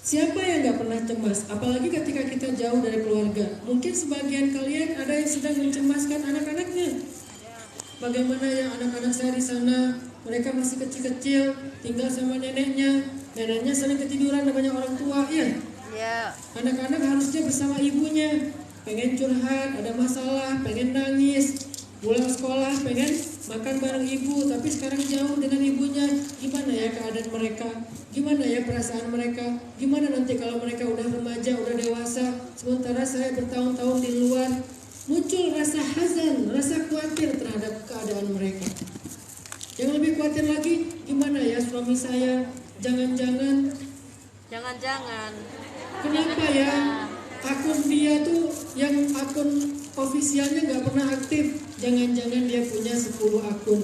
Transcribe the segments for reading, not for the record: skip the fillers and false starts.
Siapa yang nggak pernah cemas? Apalagi ketika kita jauh dari keluarga. Mungkin sebagian kalian ada yang sedang mencemaskan anak-anaknya. Bagaimana ya anak-anak saya di sana, mereka masih kecil-kecil, tinggal sama neneknya. Neneknya sering ketiduran, namanya orang tua, ya. Anak-anak harusnya bersama ibunya. Pengen curhat, ada masalah, pengen nangis, pulang sekolah, pengen makan bareng ibu. Tapi sekarang jauh dengan ibunya. Gimana ya keadaan mereka? Gimana ya perasaan mereka? Gimana nanti kalau mereka udah remaja, udah dewasa, sementara saya bertahun-tahun di luar? Muncul rasa hazan, rasa khawatir terhadap keadaan mereka. Yang lebih khawatir lagi, gimana ya suami saya? Jangan-jangan kenapa ya akun dia tuh yang akun ofisialnya nggak pernah aktif? Jangan-jangan dia punya 10 akun.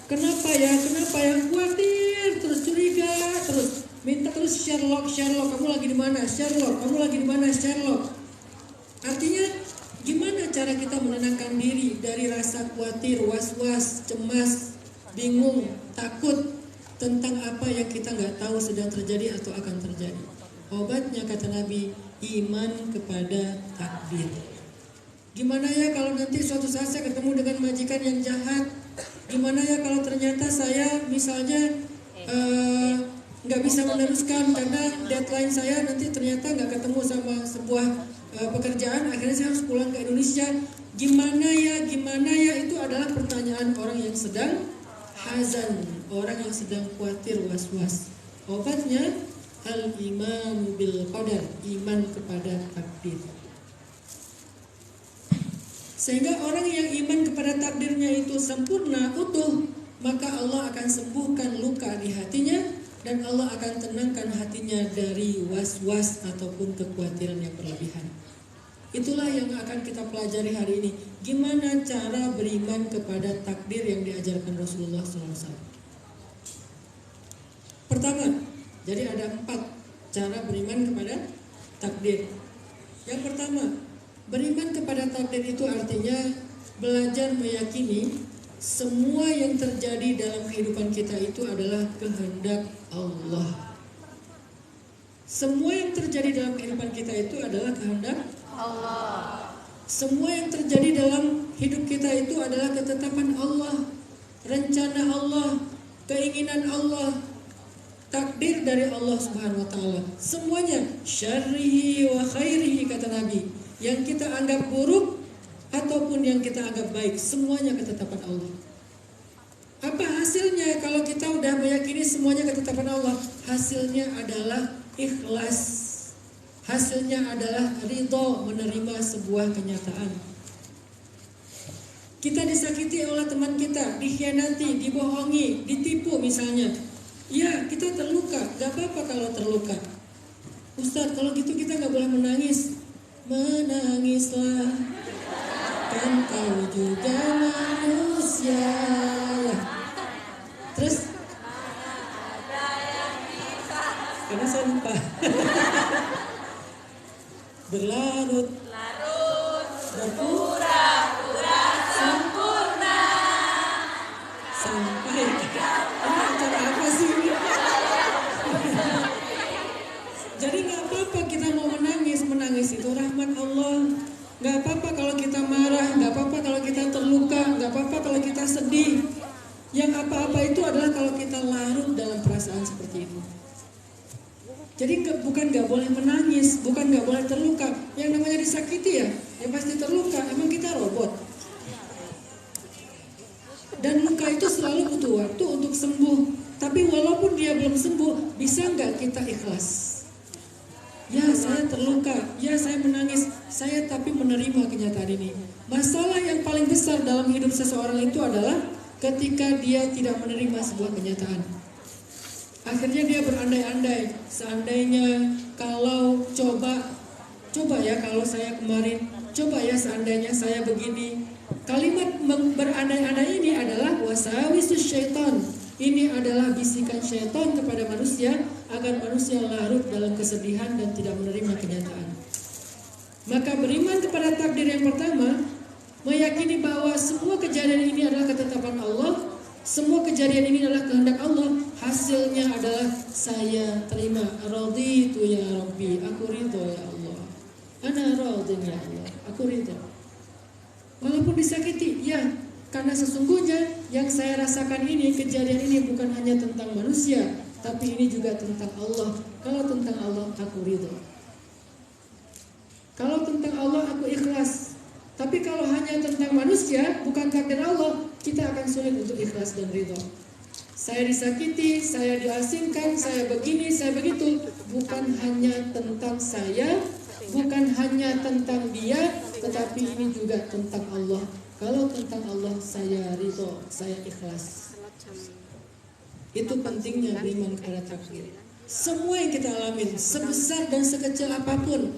Kenapa ya khawatir, terus curiga, terus minta terus Sherlock, kamu lagi di mana? Sherlock. Artinya gimana cara kita menenangkan diri dari rasa khawatir, was-was, cemas, bingung, takut tentang apa yang kita nggak tahu sedang terjadi atau akan terjadi. Obatnya kata Nabi, iman kepada takdir. Gimana ya kalau nanti suatu saat saya ketemu dengan majikan yang jahat? Gimana ya kalau ternyata saya misalnya nggak bisa meneruskan karena deadline saya nanti ternyata nggak ketemu sama sebuah pekerjaan, akhirnya saya harus pulang ke Indonesia. Gimana ya itu adalah pertanyaan orang yang sedang hazan, orang yang sedang khawatir, was-was. Obatnya al-iman bil qadar, iman kepada takdir. Sehingga orang yang iman kepada takdirnya itu sempurna, utuh, maka Allah akan sembuhkan luka di hatinya dan Allah akan tenangkan hatinya dari was-was ataupun kekhawatiran yang berlebihan. Itulah yang akan kita pelajari hari ini. Gimana cara beriman kepada takdir yang diajarkan Rasulullah SAW. Pertama, jadi ada 4 cara beriman kepada takdir. Yang pertama, beriman kepada takdir itu artinya belajar meyakini semua yang terjadi dalam kehidupan kita itu adalah kehendak Allah. Semua yang terjadi dalam kehidupan kita itu adalah kehendak Allah. Semua yang terjadi dalam hidup kita itu adalah ketetapan Allah, rencana Allah, keinginan Allah, takdir dari Allah Subhanahu wa taala. Semuanya syarrihi wa khairihi kata Nabi. Yang kita anggap buruk ataupun yang kita anggap baik, semuanya ketetapan Allah. Apa hasilnya kalau kita udah meyakini semuanya ketetapan Allah? Hasilnya adalah ikhlas. Hasilnya adalah ridho menerima sebuah kenyataan. Kita disakiti oleh teman kita, dikhianati, dibohongi, ditipu misalnya. Ya, kita terluka, gak apa-apa kalau terluka. Ustadz, kalau gitu kita gak boleh menangis. Menangislah, kan kau juga manusia. Terus? Karena saya lupa. Berlarut, berpura-pura sempurna sampai ini acara apa sih ini? Jadi nggak apa-apa kita mau menangis itu rahmat Allah. Nggak apa-apa kalau kita marah, nggak apa-apa kalau kita terluka, nggak apa-apa kalau kita sedih. Yang apa-apa itu adalah kalau kita larut dalam perasaan seperti itu. Jadi bukan nggak boleh menangis, bukan nggak boleh terluka. Yang namanya disakiti ya pasti terluka. Emang kita robot. Dan luka itu selalu butuh waktu untuk sembuh. Tapi walaupun dia belum sembuh, bisa nggak kita ikhlas? Ya saya terluka, ya saya menangis, saya tapi menerima kenyataan ini. Masalah yang paling besar dalam hidup seseorang itu adalah ketika dia tidak menerima sebuah kenyataan. Akhirnya dia berandai-andai, seandainya kalau coba ya kalau saya kemarin, coba ya seandainya saya begini. Kalimat berandai-andai ini adalah wasawisus syaitan. Ini adalah bisikan syaitan kepada manusia agar manusia larut dalam kesedihan dan tidak menerima kenyataan. Maka beriman kepada takdir yang pertama, meyakini bahwa semua kejadian ini adalah ketetapan Allah Semua kejadian ini adalah kehendak Allah. Hasilnya adalah saya terima. Raditu ya Rabbi, aku ridho ya Allah. Ana radin ya Allah, aku ridho. Walaupun disakiti, ya, karena sesungguhnya yang saya rasakan ini, kejadian ini bukan hanya tentang manusia, tapi ini juga tentang Allah. Kalau tentang Allah, aku ridho. Kalau tentang Allah, aku ikhlas. Tapi kalau hanya tentang manusia, bukan takdir Allah, kita akan sulit untuk ikhlas dan ridho. Saya disakiti, saya diasingkan, saya begini, saya begitu. Bukan hanya tentang saya, bukan hanya tentang dia, tetapi ini juga tentang Allah. Kalau tentang Allah, saya ridho, saya ikhlas. Itu pentingnya beriman kepada takdir. Semua yang kita alamin, sebesar dan sekecil apapun,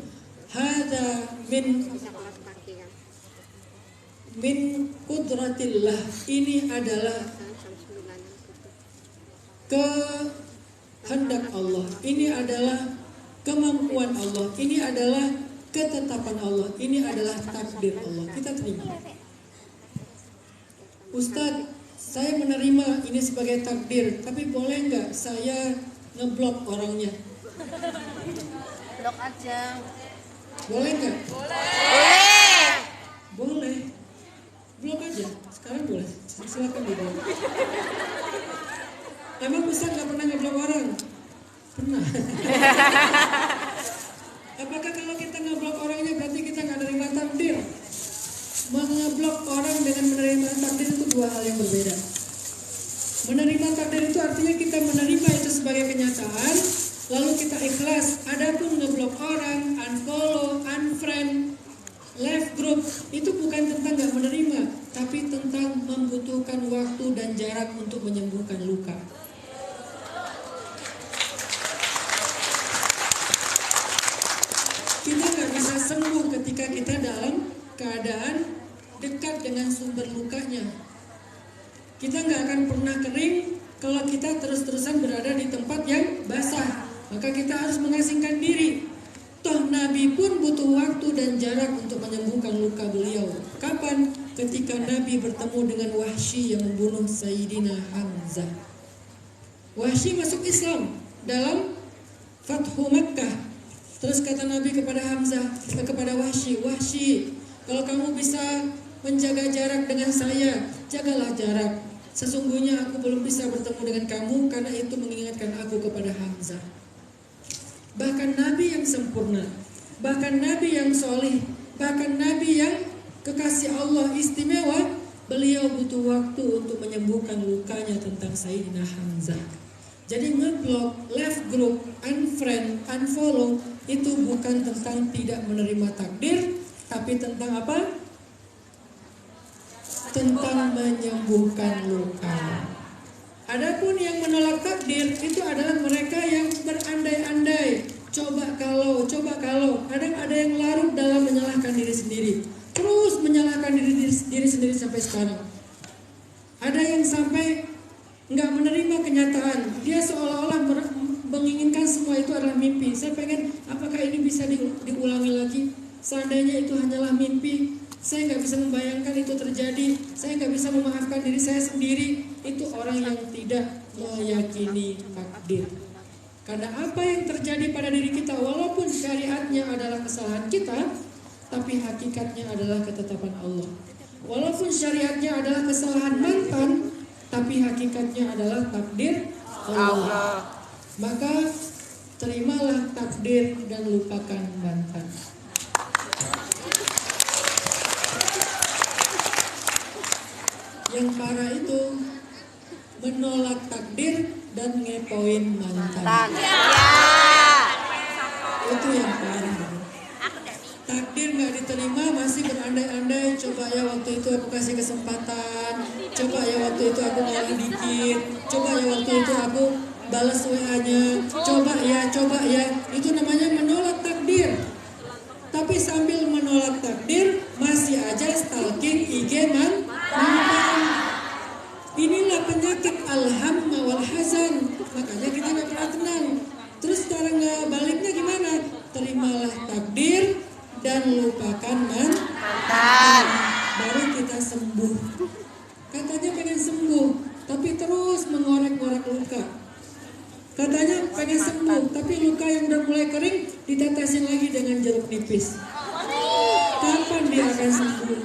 hada min kudratillah, ini adalah kehendak Allah, ini adalah kemampuan Allah, ini adalah ketetapan Allah, ini adalah takdir Allah. Kita terima. Ustadz, saya menerima ini sebagai takdir, tapi boleh nggak saya ngeblok orangnya? Blok aja. Boleh nggak? Boleh. Boleh. Blok aja. Sekarang boleh. Silakan diblok. Emang Ustadz nggak pernah ngeblok orang? Pernah. Apakah kalau kita ngeblok orangnya berarti kita nggak nerima takdir? Mengeblok orang dengan menerima takdir itu dua hal yang berbeda. Menerima takdir itu artinya kita menerima itu sebagai kenyataan, lalu kita ikhlas. Adapun ngeblok orang, unfollow, unfriend, left group, itu bukan tentang nggak menerima, tapi tentang membutuhkan waktu dan jarak untuk menyembuhkan luka. Kita nggak bisa sembuh ketika kita dalam keadaan dekat dengan sumber lukanya. Kita nggak akan pernah kering kalau kita terus-terusan berada di tempat yang basah. Maka kita harus mengasingkan diri. Toh Nabi pun butuh waktu dan jarak untuk menyembuhkan luka beliau. Kapan? Ketika Nabi bertemu dengan Wahsy yang membunuh Sayyidina Hamzah. Wahsy masuk Islam dalam Fathu Makkah. Terus kata Nabi kepada Hamzah, kepada Wahsy, Wahsy, kalau kamu bisa menjaga jarak dengan saya, jagalah jarak. Sesungguhnya aku belum bisa bertemu dengan kamu karena itu mengingatkan aku kepada Hamzah. Bahkan Nabi yang sempurna, bahkan Nabi yang solih, bahkan Nabi yang kekasih Allah istimewa, beliau butuh waktu untuk menyembuhkan lukanya tentang Sayyidina Hamzah. Jadi ngeblok, left group, unfriend, unfollow itu bukan tentang tidak menerima takdir, tapi tentang apa? Tentang menyembuhkan luka. Adapun yang menolak takdir itu adalah mereka yang berandai-andai, coba kalau. Kadang ada yang larut dalam menyalahkan diri sendiri, terus menyalahkan diri sendiri sampai sekarang. Ada yang sampai nggak menerima kenyataan, dia seolah-olah menginginkan semua itu adalah mimpi. Saya pengen, apakah ini bisa diulangi lagi? Seandainya itu hanyalah mimpi, saya nggak bisa membayangkan itu terjadi. Saya nggak bisa memaafkan diri saya sendiri. Itu orang yang tidak meyakini takdir. Karena apa yang terjadi pada diri kita, walaupun syariatnya adalah kesalahan kita, tapi hakikatnya adalah ketetapan Allah. Walaupun syariatnya adalah kesalahan mantan, tapi hakikatnya adalah takdir Allah. Maka terimalah takdir dan lupakan mantan. Yang parah itu menolak takdir dan ngepoin mantan. Itu yang parah. Takdir nggak diterima, masih berandai-andai. Coba ya waktu itu aku kasih kesempatan. Coba ya waktu itu aku ngalah dikit. Coba ya waktu itu aku balas WA-nya. Coba ya. Itu namanya menolak takdir. Tapi sambil menolak takdir, masih aja stalking IG mantan. Inilah penyakit al-hamma wal hazan. Makanya kita nggak pernah tenang. Terus cara baliknya gimana? Terimalah takdir dan lupakan mantan. Baru kita sembuh. Katanya pengen sembuh, tapi pengen sembuh, tapi luka yang udah mulai kering ditetesin lagi dengan jeruk nipis. Kapan dia akan sembuh?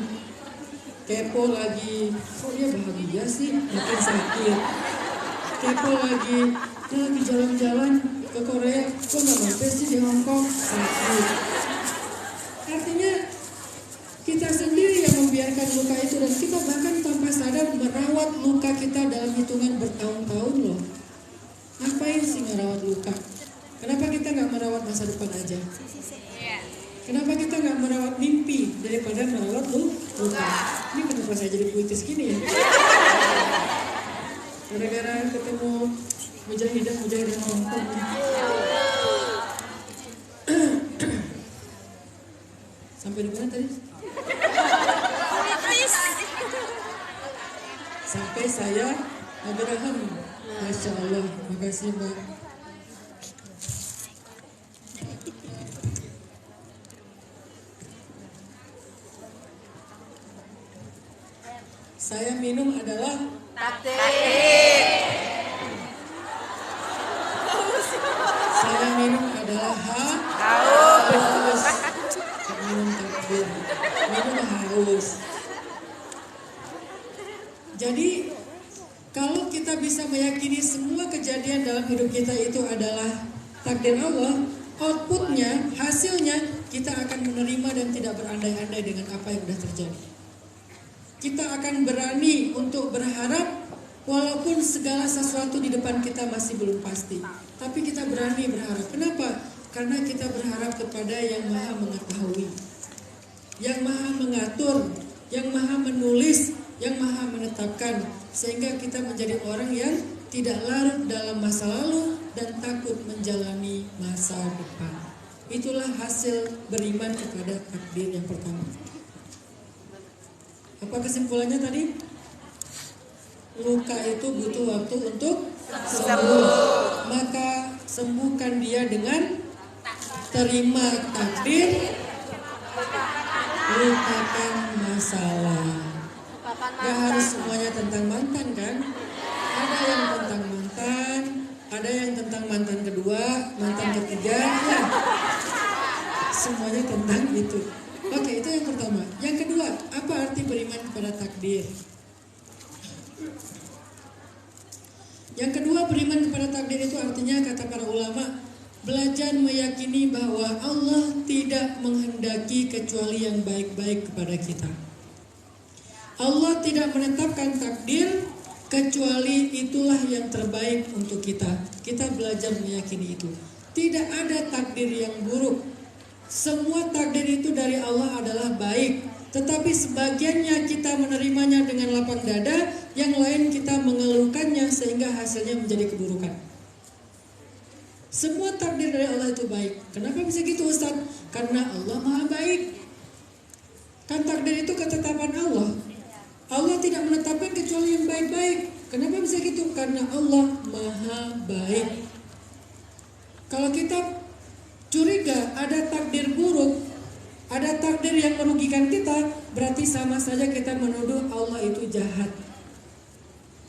Kepo lagi, kok dia bahagia sih, makin sakit. Kepo lagi, dia lagi jalan-jalan ke Korea, kok nggak mampir sih di Hong Kong, sakit. Artinya kita sendiri yang membiarkan luka itu, dan kita bahkan tanpa sadar merawat luka kita dalam hitungan bertahun-tahun loh. Ngapain sih ngerawat luka? Kenapa kita nggak merawat masa depan aja? Kenapa kita nggak merawat mimpi daripada merawat luka? Ini kenapa saya jadi puitis gini ya? Gara-gara ketemu mujahidah Hong Kong. Sampai di mana tadi? Sampai saya Abraham. Masya Allah, makasih Mbak. Saya minum adalah takdir. Saya minum adalah haus. Minum takdir. Minum haus. Jadi kalau kita bisa meyakini semua kejadian dalam hidup kita itu adalah takdir Allah, outputnya, hasilnya kita akan menerima dan tidak berandai-andai dengan apa yang sudah terjadi. Kita akan berani untuk berharap walaupun segala sesuatu di depan kita masih belum pasti. Tapi kita berani berharap. Kenapa? Karena kita berharap kepada yang maha mengetahui, yang maha mengatur, yang maha menulis, yang maha menetapkan. Sehingga kita menjadi orang yang tidak larut dalam masa lalu dan takut menjalani masa depan. Itulah hasil beriman kepada takdir yang pertama. Apa kesimpulannya tadi? Luka itu butuh waktu untuk sembuh. Maka sembuhkan dia dengan terima takdir, lupakan masalah. Gak harus semuanya tentang mantan kan? Ada yang tentang mantan, ada yang tentang mantan kedua, mantan ketiga. Ya. Semuanya tentang itu. Oke, itu yang pertama. Yang kedua, apa arti beriman kepada takdir? Yang kedua, beriman kepada takdir itu artinya, kata para ulama, belajar meyakini bahwa Allah tidak menghendaki kecuali yang baik-baik kepada kita. Allah tidak menetapkan takdir kecuali itulah yang terbaik untuk kita. Kita belajar meyakini itu. Tidak ada takdir yang buruk. Semua takdir itu dari Allah adalah baik, tetapi sebagiannya kita menerimanya dengan lapang dada, yang lain kita mengeluhkannya sehingga hasilnya menjadi keburukan. Semua takdir dari Allah itu baik. Kenapa bisa gitu Ustaz? Karena Allah maha baik. Kan takdir itu ketetapan Allah. Allah tidak menetapkan kecuali yang baik-baik. Kenapa bisa gitu? Karena Allah maha baik. Kalau kita curiga ada takdir buruk, ada takdir yang merugikan kita, berarti sama saja kita menuduh Allah itu jahat.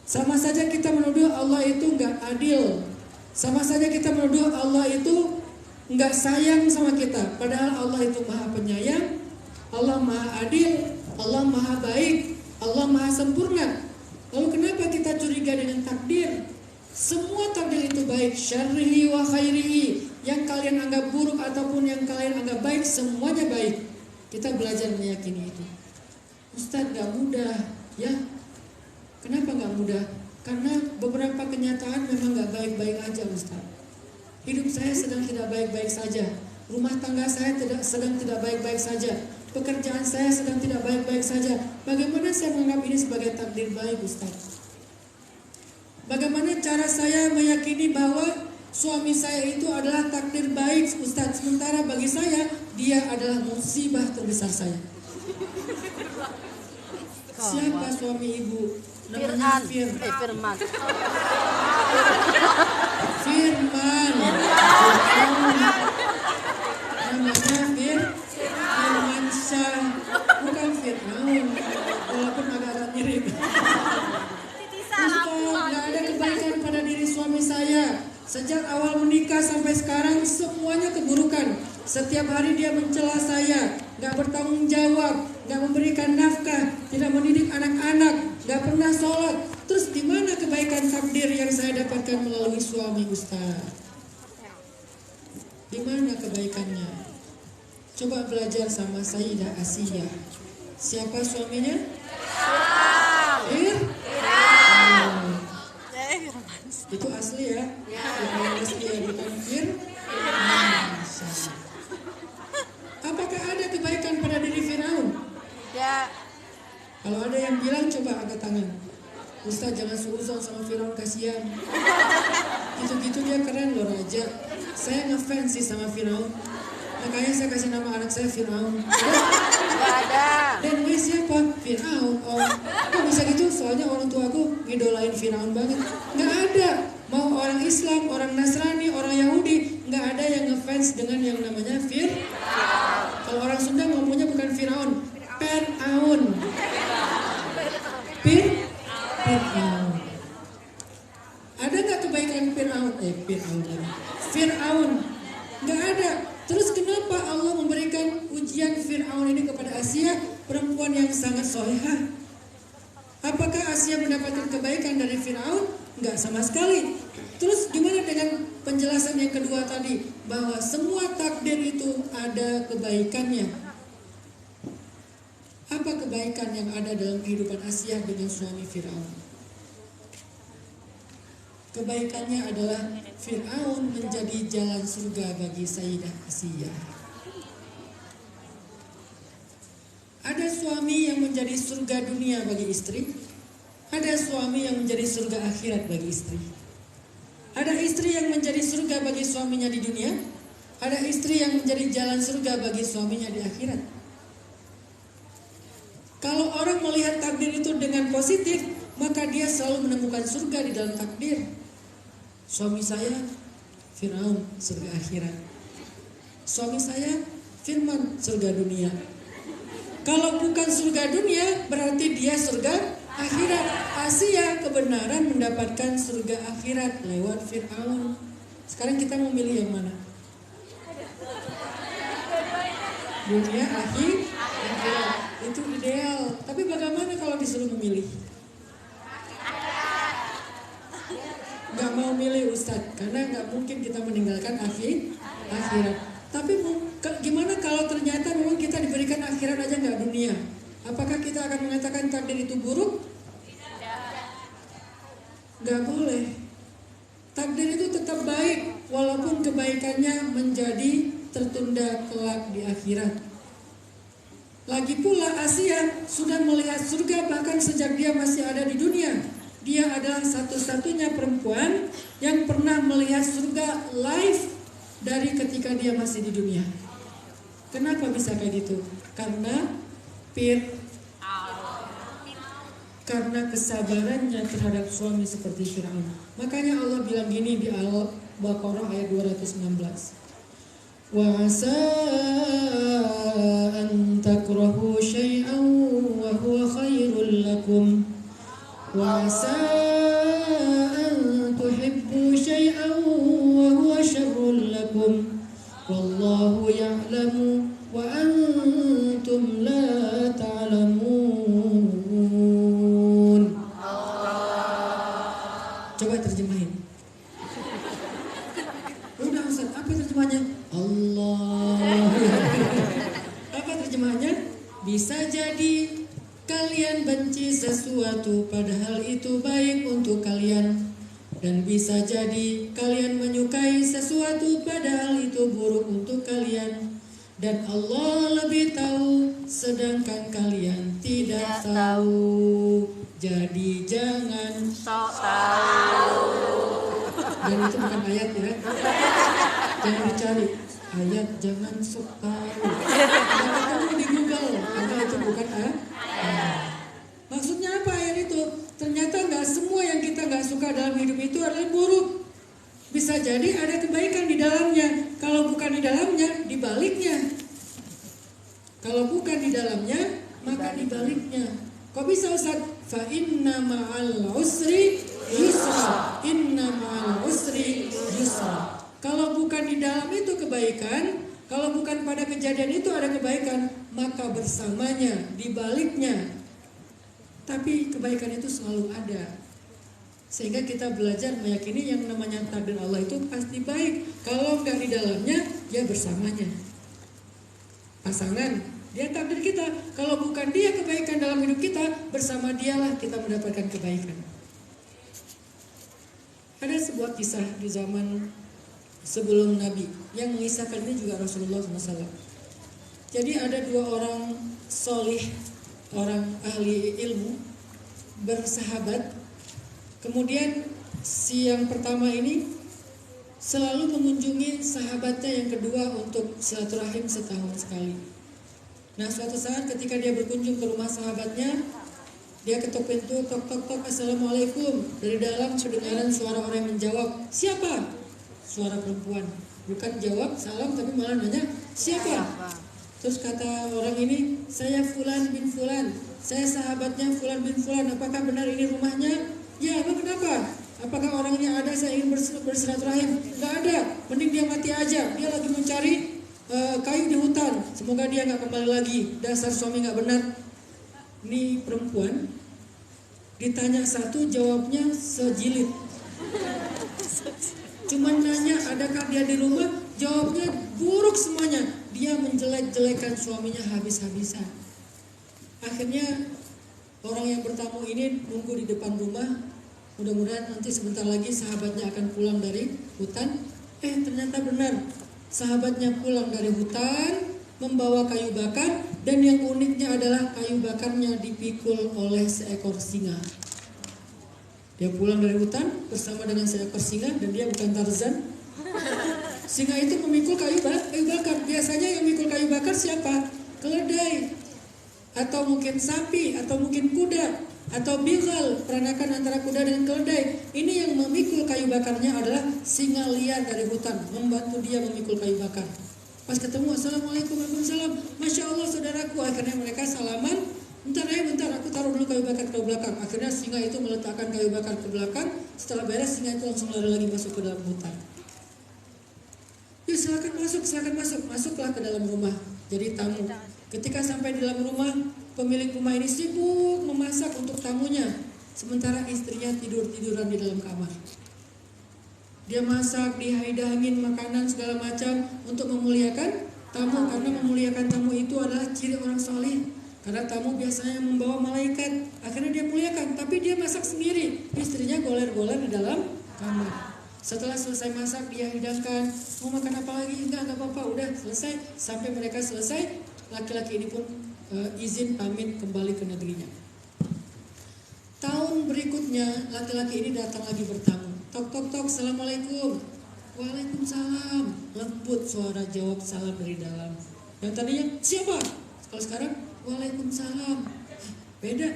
Sama saja kita menuduh Allah itu nggak adil. Sama saja kita menuduh Allah itu nggak sayang sama kita. Padahal Allah itu maha penyayang, Allah maha adil, Allah maha baik, Allah maha sempurna. Lalu kenapa kita curiga dengan takdir? Semua takdir itu baik, syarrihi wa khairihi. Yang kalian anggap buruk ataupun yang kalian anggap baik, semuanya baik. Kita belajar meyakini itu. Ustaz, gak mudah ya. Kenapa gak mudah? Karena beberapa kenyataan memang gak baik-baik aja Ustaz. Hidup saya sedang tidak baik-baik saja. Rumah tangga saya sedang tidak baik-baik saja. Pekerjaan saya sedang tidak baik-baik saja. Bagaimana saya menganggap ini sebagai takdir baik Ustaz? Bagaimana cara saya meyakini bahwa suami saya itu adalah takdir baik Ustaz, sementara bagi saya dia adalah musibah terbesar saya? Siapa suami ibu? Namanya Firman. Firman. Namanya Firman Syah, bukan Firman. Walaupun agak mirip. Ustaz, gak ada kebaikan pada diri suami saya. Sejak awal menikah menikah sampai sekarang semuanya keburukan. Setiap hari dia mencela saya, gak bertanggung jawab, gak memberikan nafkah, tidak mendidik anak-anak, gak pernah sholat. Terus di mana kebaikan takdir yang saya dapatkan melalui suami Ustaz? Di mana kebaikannya? Coba belajar sama Sayyidah Asiyah. Siapa suaminya? Itu asli ya? Yang asli ya, bukan Apakah ada kebaikan pada diri Firaun? Ya. Kalau ada yang bilang, coba angkat tangan. Ustaz, jangan suuzon sama Firaun, kasihan. Gitu-gitu dia keren loh, raja. Saya ngefans sih sama Firaun. Makanya saya kasih nama anak saya Firaun. Gak ada. Dan gue siapa? Firaun. Oh, kok bisa gitu? Soalnya orang tua aku ngidolain Firaun banget. Gak ada. Mau orang Islam, orang Nasrani, orang Yahudi, gak ada yang ngefans dengan yang namanya Firaun. Kalau orang Sunda ngomongnya bukan Firaun, Peraun. Firaun. Ada gak kebaikan Firaun? Firaun. Gak ada. Terus kenapa Allah memberikan ujian Firaun ini kepada Asia, perempuan yang sangat solehah? Apakah Asia mendapatkan kebaikan dari Firaun? Enggak sama sekali. Terus gimana dengan penjelasan yang kedua tadi, bahwa semua takdir itu ada kebaikannya? Apa kebaikan yang ada dalam kehidupan Asia dengan suami Firaun? Kebaikannya adalah Firaun menjadi jalan surga bagi Sayyidah Asiyah. Ada suami yang menjadi surga dunia bagi istri. Ada suami yang menjadi surga akhirat bagi istri. Ada istri yang menjadi surga bagi suaminya di dunia. Ada istri yang menjadi jalan surga bagi suaminya di akhirat. Kalau orang melihat takdir itu dengan positif, maka dia selalu menemukan surga di dalam takdir. Suami saya Firaun, surga akhirat. Suami saya Firman, surga dunia. Kalau bukan surga dunia, berarti dia surga akhirat. Asia kebenaran mendapatkan surga akhirat lewat Firaun. Sekarang kita mau milih yang mana? Dunia akhirat. Itu ideal. Tapi bagaimana kalau disuruh memilih? Gak mau milih Ustadz, karena gak mungkin kita meninggalkan akhirat. Tapi gimana kalau ternyata memang kita diberikan akhirat aja gak dunia? Apakah kita akan mengatakan takdir itu buruk? Gak boleh. Takdir itu tetap baik, walaupun kebaikannya menjadi tertunda kelak di akhirat. Lagi pula Asia sudah melihat surga bahkan sejak dia masih ada di dunia. Dia adalah satu-satunya perempuan yang pernah melihat surga live dari ketika dia masih di dunia. Kenapa bisa kayak gitu? Karena kesabarannya terhadap suami seperti Firaun. Makanya Allah bilang gini di Al-Baqarah ayat 216. Wa asa an takrahu syai'an wa huwa khairul lakum. وعسى أن تحبوا شيئا وهو شر لكم والله يعلم وأنتم لا تعلمون. Coba terjemahin. Udah Ustaz, apa terjemahannya? Allah. Apa terjemahannya? Bisa jadi kalian benci sesuatu padahal itu baik untuk kalian. Dan bisa jadi kalian menyukai sesuatu padahal itu buruk untuk kalian. Dan Allah lebih tahu sedangkan kalian tidak tahu. Jadi jangan Sok tahu. Dan itu bukan ayat ya. Jangan dicari. Ayat jangan sok tahu. Jangan kamu di Google karena itu bukan Maksudnya apa ayat itu? Ternyata gak semua yang kita gak suka dalam hidup itu adalah buruk. Bisa jadi ada kebaikan di dalamnya. Kalau bukan di dalamnya, di baliknya. Kalau bukan di dalamnya, maka di baliknya. Kok bisa Ustaz? Fa inna ma'al usri yusra. Inna ma'al usri yusra. Kalau Kalau bukan di dalam itu kebaikan, kalau bukan pada kejadian itu ada kebaikan, maka bersamanya, di baliknya. Tapi kebaikan itu selalu ada. Sehingga kita belajar meyakini yang namanya takdir Allah itu pasti baik. Kalau enggak di dalamnya, ya bersamanya. Pasangan, dia takdir kita. Kalau bukan dia kebaikan dalam hidup kita, bersama dialah kita mendapatkan kebaikan. Ada sebuah kisah di zaman sebelum Nabi yang mengisahkan ini juga Rasulullah SAW. Jadi ada dua orang solih, orang ahli ilmu bersahabat. Kemudian si yang pertama ini selalu mengunjungi sahabatnya yang kedua untuk silaturahim setahun sekali. Nah, suatu saat ketika dia berkunjung ke rumah sahabatnya, dia ketuk pintu, tok tok tok, assalamualaikum. Dari dalam kedengaran suara orang yang menjawab, siapa? Suara perempuan. Bukan jawab salam tapi malah nanya, siapa? Terus kata orang ini, saya Fulan bin Fulan, saya sahabatnya Fulan bin Fulan. Apakah benar ini rumahnya? Ya, emang kenapa? Apakah orangnya ada, saya ingin bersilaturahim? Nggak ada, mending dia mati aja. Dia lagi mencari kayu di hutan. Semoga dia nggak kembali lagi. Dasar suami nggak benar. Ini perempuan ditanya satu, jawabnya sejilid. Cuman nanya adakah dia di rumah, jawabnya buruk semuanya. Dia menjelek-jelekan suaminya habis-habisan. Akhirnya orang yang bertamu ini nunggu di depan rumah. Mudah-mudahan nanti sebentar lagi sahabatnya akan pulang dari hutan. Ternyata benar, sahabatnya pulang dari hutan membawa kayu bakar, dan yang uniknya adalah kayu bakarnya dipikul oleh seekor singa. Dia pulang dari hutan bersama dengan seekor singa, dan dia bukan Tarzan. Singa itu memikul kayu bakar. Biasanya yang memikul kayu bakar siapa? Keledai, atau mungkin sapi, atau mungkin kuda, atau bigal, peranakan antara kuda dengan keledai. Ini yang memikul kayu bakarnya adalah singa liar dari hutan, membantu dia memikul kayu bakar. Pas ketemu, assalamualaikum, waalaikumsalam, masya Allah saudaraku. Akhirnya mereka salaman. Bentar, aku taruh dulu kayu bakar ke belakang. Akhirnya singa itu meletakkan kayu bakar ke belakang. Setelah beres, singa itu langsung lari lagi masuk ke dalam hutan. Ya silakan masuk. Masuklah ke dalam rumah. Jadi tamu. Ketika sampai di dalam rumah, pemilik rumah ini sibuk memasak untuk tamunya. Sementara istrinya tidur-tiduran di dalam kamar. Dia masak, dihidangin makanan segala macam untuk memuliakan tamu. Karena memuliakan tamu itu adalah ciri orang soleh. Karena tamu biasanya membawa malaikat. Akhirnya dia muliakan, tapi dia masak sendiri. Istrinya goler-goler di dalam kamar. Setelah selesai masak, dia hidangkan. Mau makan apa lagi? Enggak apa-apa, udah selesai. Sampai mereka selesai, laki-laki ini pun izin pamit kembali ke negerinya. Tahun berikutnya, laki-laki ini datang lagi bertamu. Tok tok tok, assalamualaikum. Waalaikumsalam. Lembut suara jawab salam dari dalam. Yang tadinya siapa? Kalau sekarang waalaikumsalam. Beda.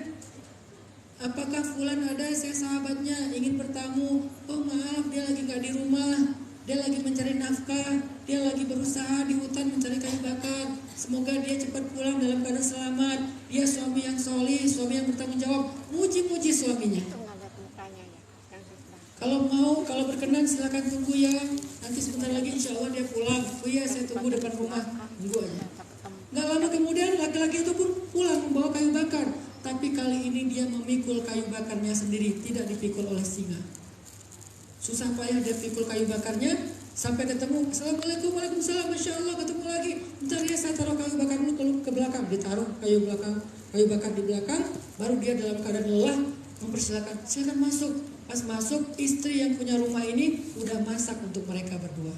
Apakah Fulan ada? Saya sahabatnya ingin bertamu. Oh maaf, dia lagi gak di rumah. Dia lagi mencari nafkah. Dia lagi berusaha di hutan mencari kayu bakar. Semoga dia cepat pulang dalam keadaan selamat. Dia suami yang solih, suami yang bertanggung jawab. Muji-muji suaminya. Kalau berkenan silakan tunggu ya. Nanti sebentar lagi insya Allah dia pulang. Oh iya, saya tunggu depan rumah. Tunggu aja. Gak lama kemudian laki-laki itu pun pulang membawa kayu bakar. Tapi kali ini dia memikul kayu bakarnya sendiri, tidak dipikul oleh singa. Susah payah dia pikul kayu bakarnya, sampai ketemu, assalamualaikum, waalaikumsalam, masya Allah, ketemu lagi. Bentar ya, saya taruh kayu bakar dulu ke belakang. Ditaruh kayu bakar di belakang, baru dia dalam keadaan lelah mempersilakan, silakan masuk. Pas masuk, istri yang punya rumah ini udah masak untuk mereka berdua.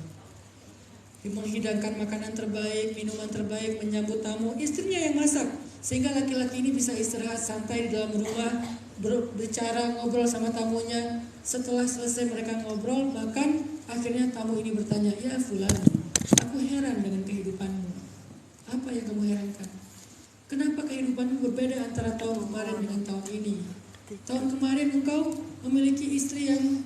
Menghidangkan makanan terbaik, minuman terbaik, menyambut tamu, istrinya yang masak. Sehingga laki-laki ini bisa istirahat santai di dalam rumah, berbicara, ngobrol sama tamunya. Setelah selesai mereka ngobrol, makan, akhirnya tamu ini bertanya, ya Fulan, aku heran dengan kehidupanmu. Apa yang kamu herankan? Kenapa kehidupanmu berbeda antara tahun kemarin dengan tahun ini? Tahun kemarin engkau memiliki istri yang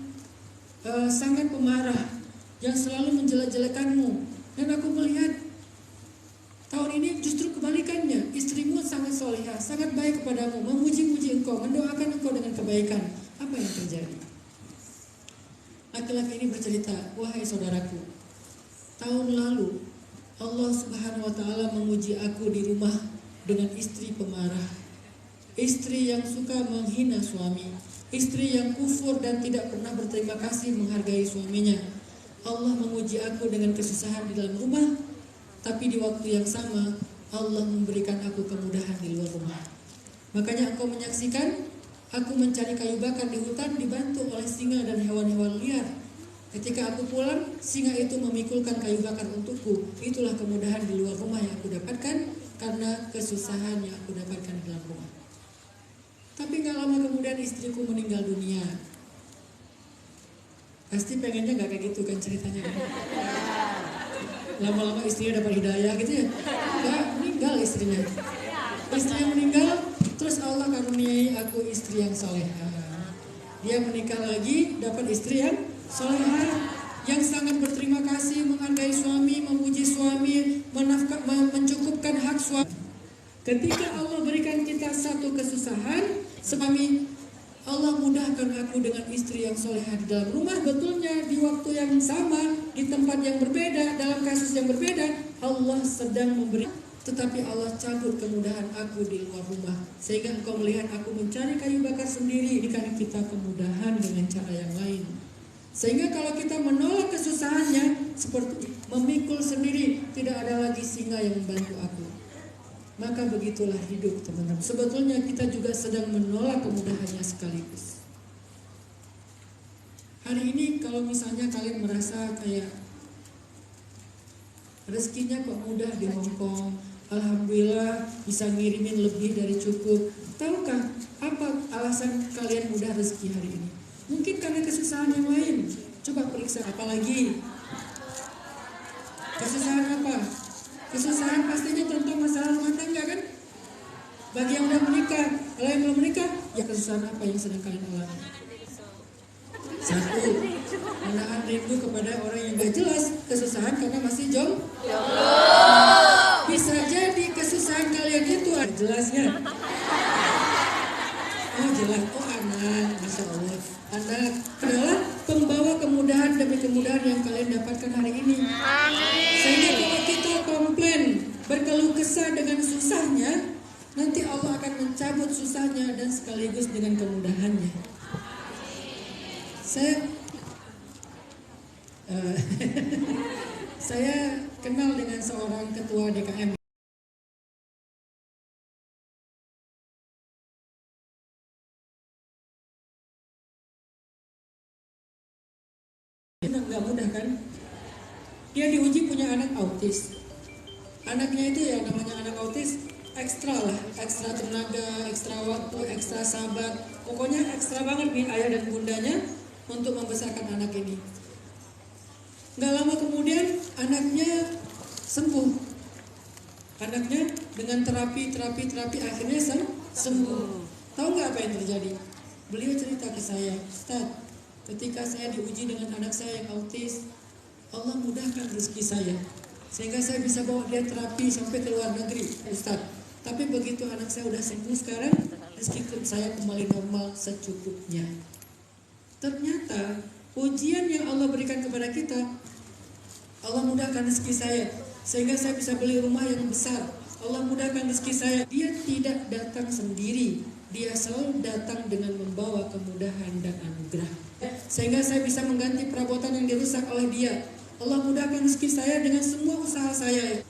sangat pemarah, yang selalu menjelek-jelekanmu. Dan aku melihat tahun ini justru kebalikannya. Istrimu sangat solehah, sangat baik kepadamu, memuji-muji engkau, mendoakan engkau dengan kebaikan. Apa yang terjadi? Laki-laki ini bercerita, wahai saudaraku, Tahun lalu Allah Subhanahu wa Ta'ala menguji aku di rumah dengan istri pemarah, istri yang suka menghina suami, istri yang kufur dan tidak pernah berterima kasih menghargai suaminya. Allah menguji aku dengan kesusahan di dalam rumah, tapi di waktu yang sama Allah memberikan aku kemudahan di luar rumah. Makanya engkau menyaksikan aku mencari kayu bakar di hutan dibantu oleh singa dan hewan-hewan liar. Ketika aku pulang, singa itu memikulkan kayu bakar untukku. Itulah kemudahan di luar rumah yang aku dapatkan karena kesusahan yang aku dapatkan di dalam rumah. Tapi gak lama kemudian istriku meninggal dunia. Pasti pengennya gak kayak gitu kan ceritanya kan? Lama-lama istrinya dapat hidayah gitu ya. Gak, meninggal istrinya. Istrinya meninggal, terus Allah karuniai aku istri yang salehah. Dia menikah lagi, dapat istri yang salehah, yang sangat berterima kasih, menghargai suami, memuji suami, mencukupkan hak suami. Ketika Allah berikan kita satu kesusahan, suami, Allah mudahkan aku dengan istri yang solehah di dalam rumah. Betulnya di waktu yang sama, di tempat yang berbeda, dalam kasus yang berbeda, Allah sedang memberi. Tetapi Allah cabut kemudahan aku di luar rumah. Sehingga engkau melihat aku mencari kayu bakar sendiri, dikali kita kemudahan dengan cara yang lain. Sehingga kalau kita menolak kesusahannya, seperti memikul sendiri, tidak ada lagi singa yang membantu aku. Maka begitulah hidup teman-teman. Sebetulnya kita juga sedang menolak kemudahannya sekaligus. Hari ini kalau misalnya kalian merasa kayak rezekinya kok mudah di Hong Kong, alhamdulillah bisa ngirimin lebih dari cukup. Tahukah apa alasan kalian mudah rezeki hari ini? Mungkin karena kesusahan yang lain. Coba periksa apalagi. Kesusahan apa? Kesusahan pastinya contoh masalah rumah tangga kan? Bagi yang udah menikah, kalau yang belum menikah, ya kesusahan apa yang sedang kalian alami? Satu, menahan rindu kepada orang yang gak jelas. Kesusahan karena masih jomblo. Bisa jadi kesusahan kalian itu ada jelasnya. Oh jelas, oh anak, Masya Allah. Anak adalah pembawa kemudahan demi kemudahan yang kalian dapatkan hari ini. Sehingga kalau kita komplain, berkeluh kesah dengan susahnya, nanti Allah akan mencabut susahnya dan sekaligus dengan kemudahannya. Saya kenal dengan seorang ketua DKM. Nggak mudah kan? Dia diuji punya anak autis. Anaknya itu ya namanya anak autis ekstra lah, ekstra tenaga, ekstra waktu, ekstra sabar. Pokoknya ekstra banget nih ayah dan bundanya untuk membesarkan anak ini. Nggak lama kemudian anaknya sembuh. Anaknya dengan terapi akhirnya sembuh. Tahu nggak apa yang terjadi? Beliau cerita ke saya, Ustaz, ketika saya diuji dengan anak saya yang autis, Allah mudahkan rezeki saya. Sehingga saya bisa bawa dia terapi sampai ke luar negeri, Ustaz. Tapi begitu anak saya udah sembuh sekarang, rezeki saya kembali normal secukupnya. Ternyata ujian yang Allah berikan kepada kita, Allah mudahkan rezeki saya sehingga saya bisa beli rumah yang besar. Allah mudahkan rezeki saya. Dia tidak datang sendiri, dia selalu datang dengan membawa kemudahan dan anugerah. Sehingga saya bisa mengganti perabotan yang dirusak oleh dia. Allah mudahkan rezeki saya dengan semua usaha saya.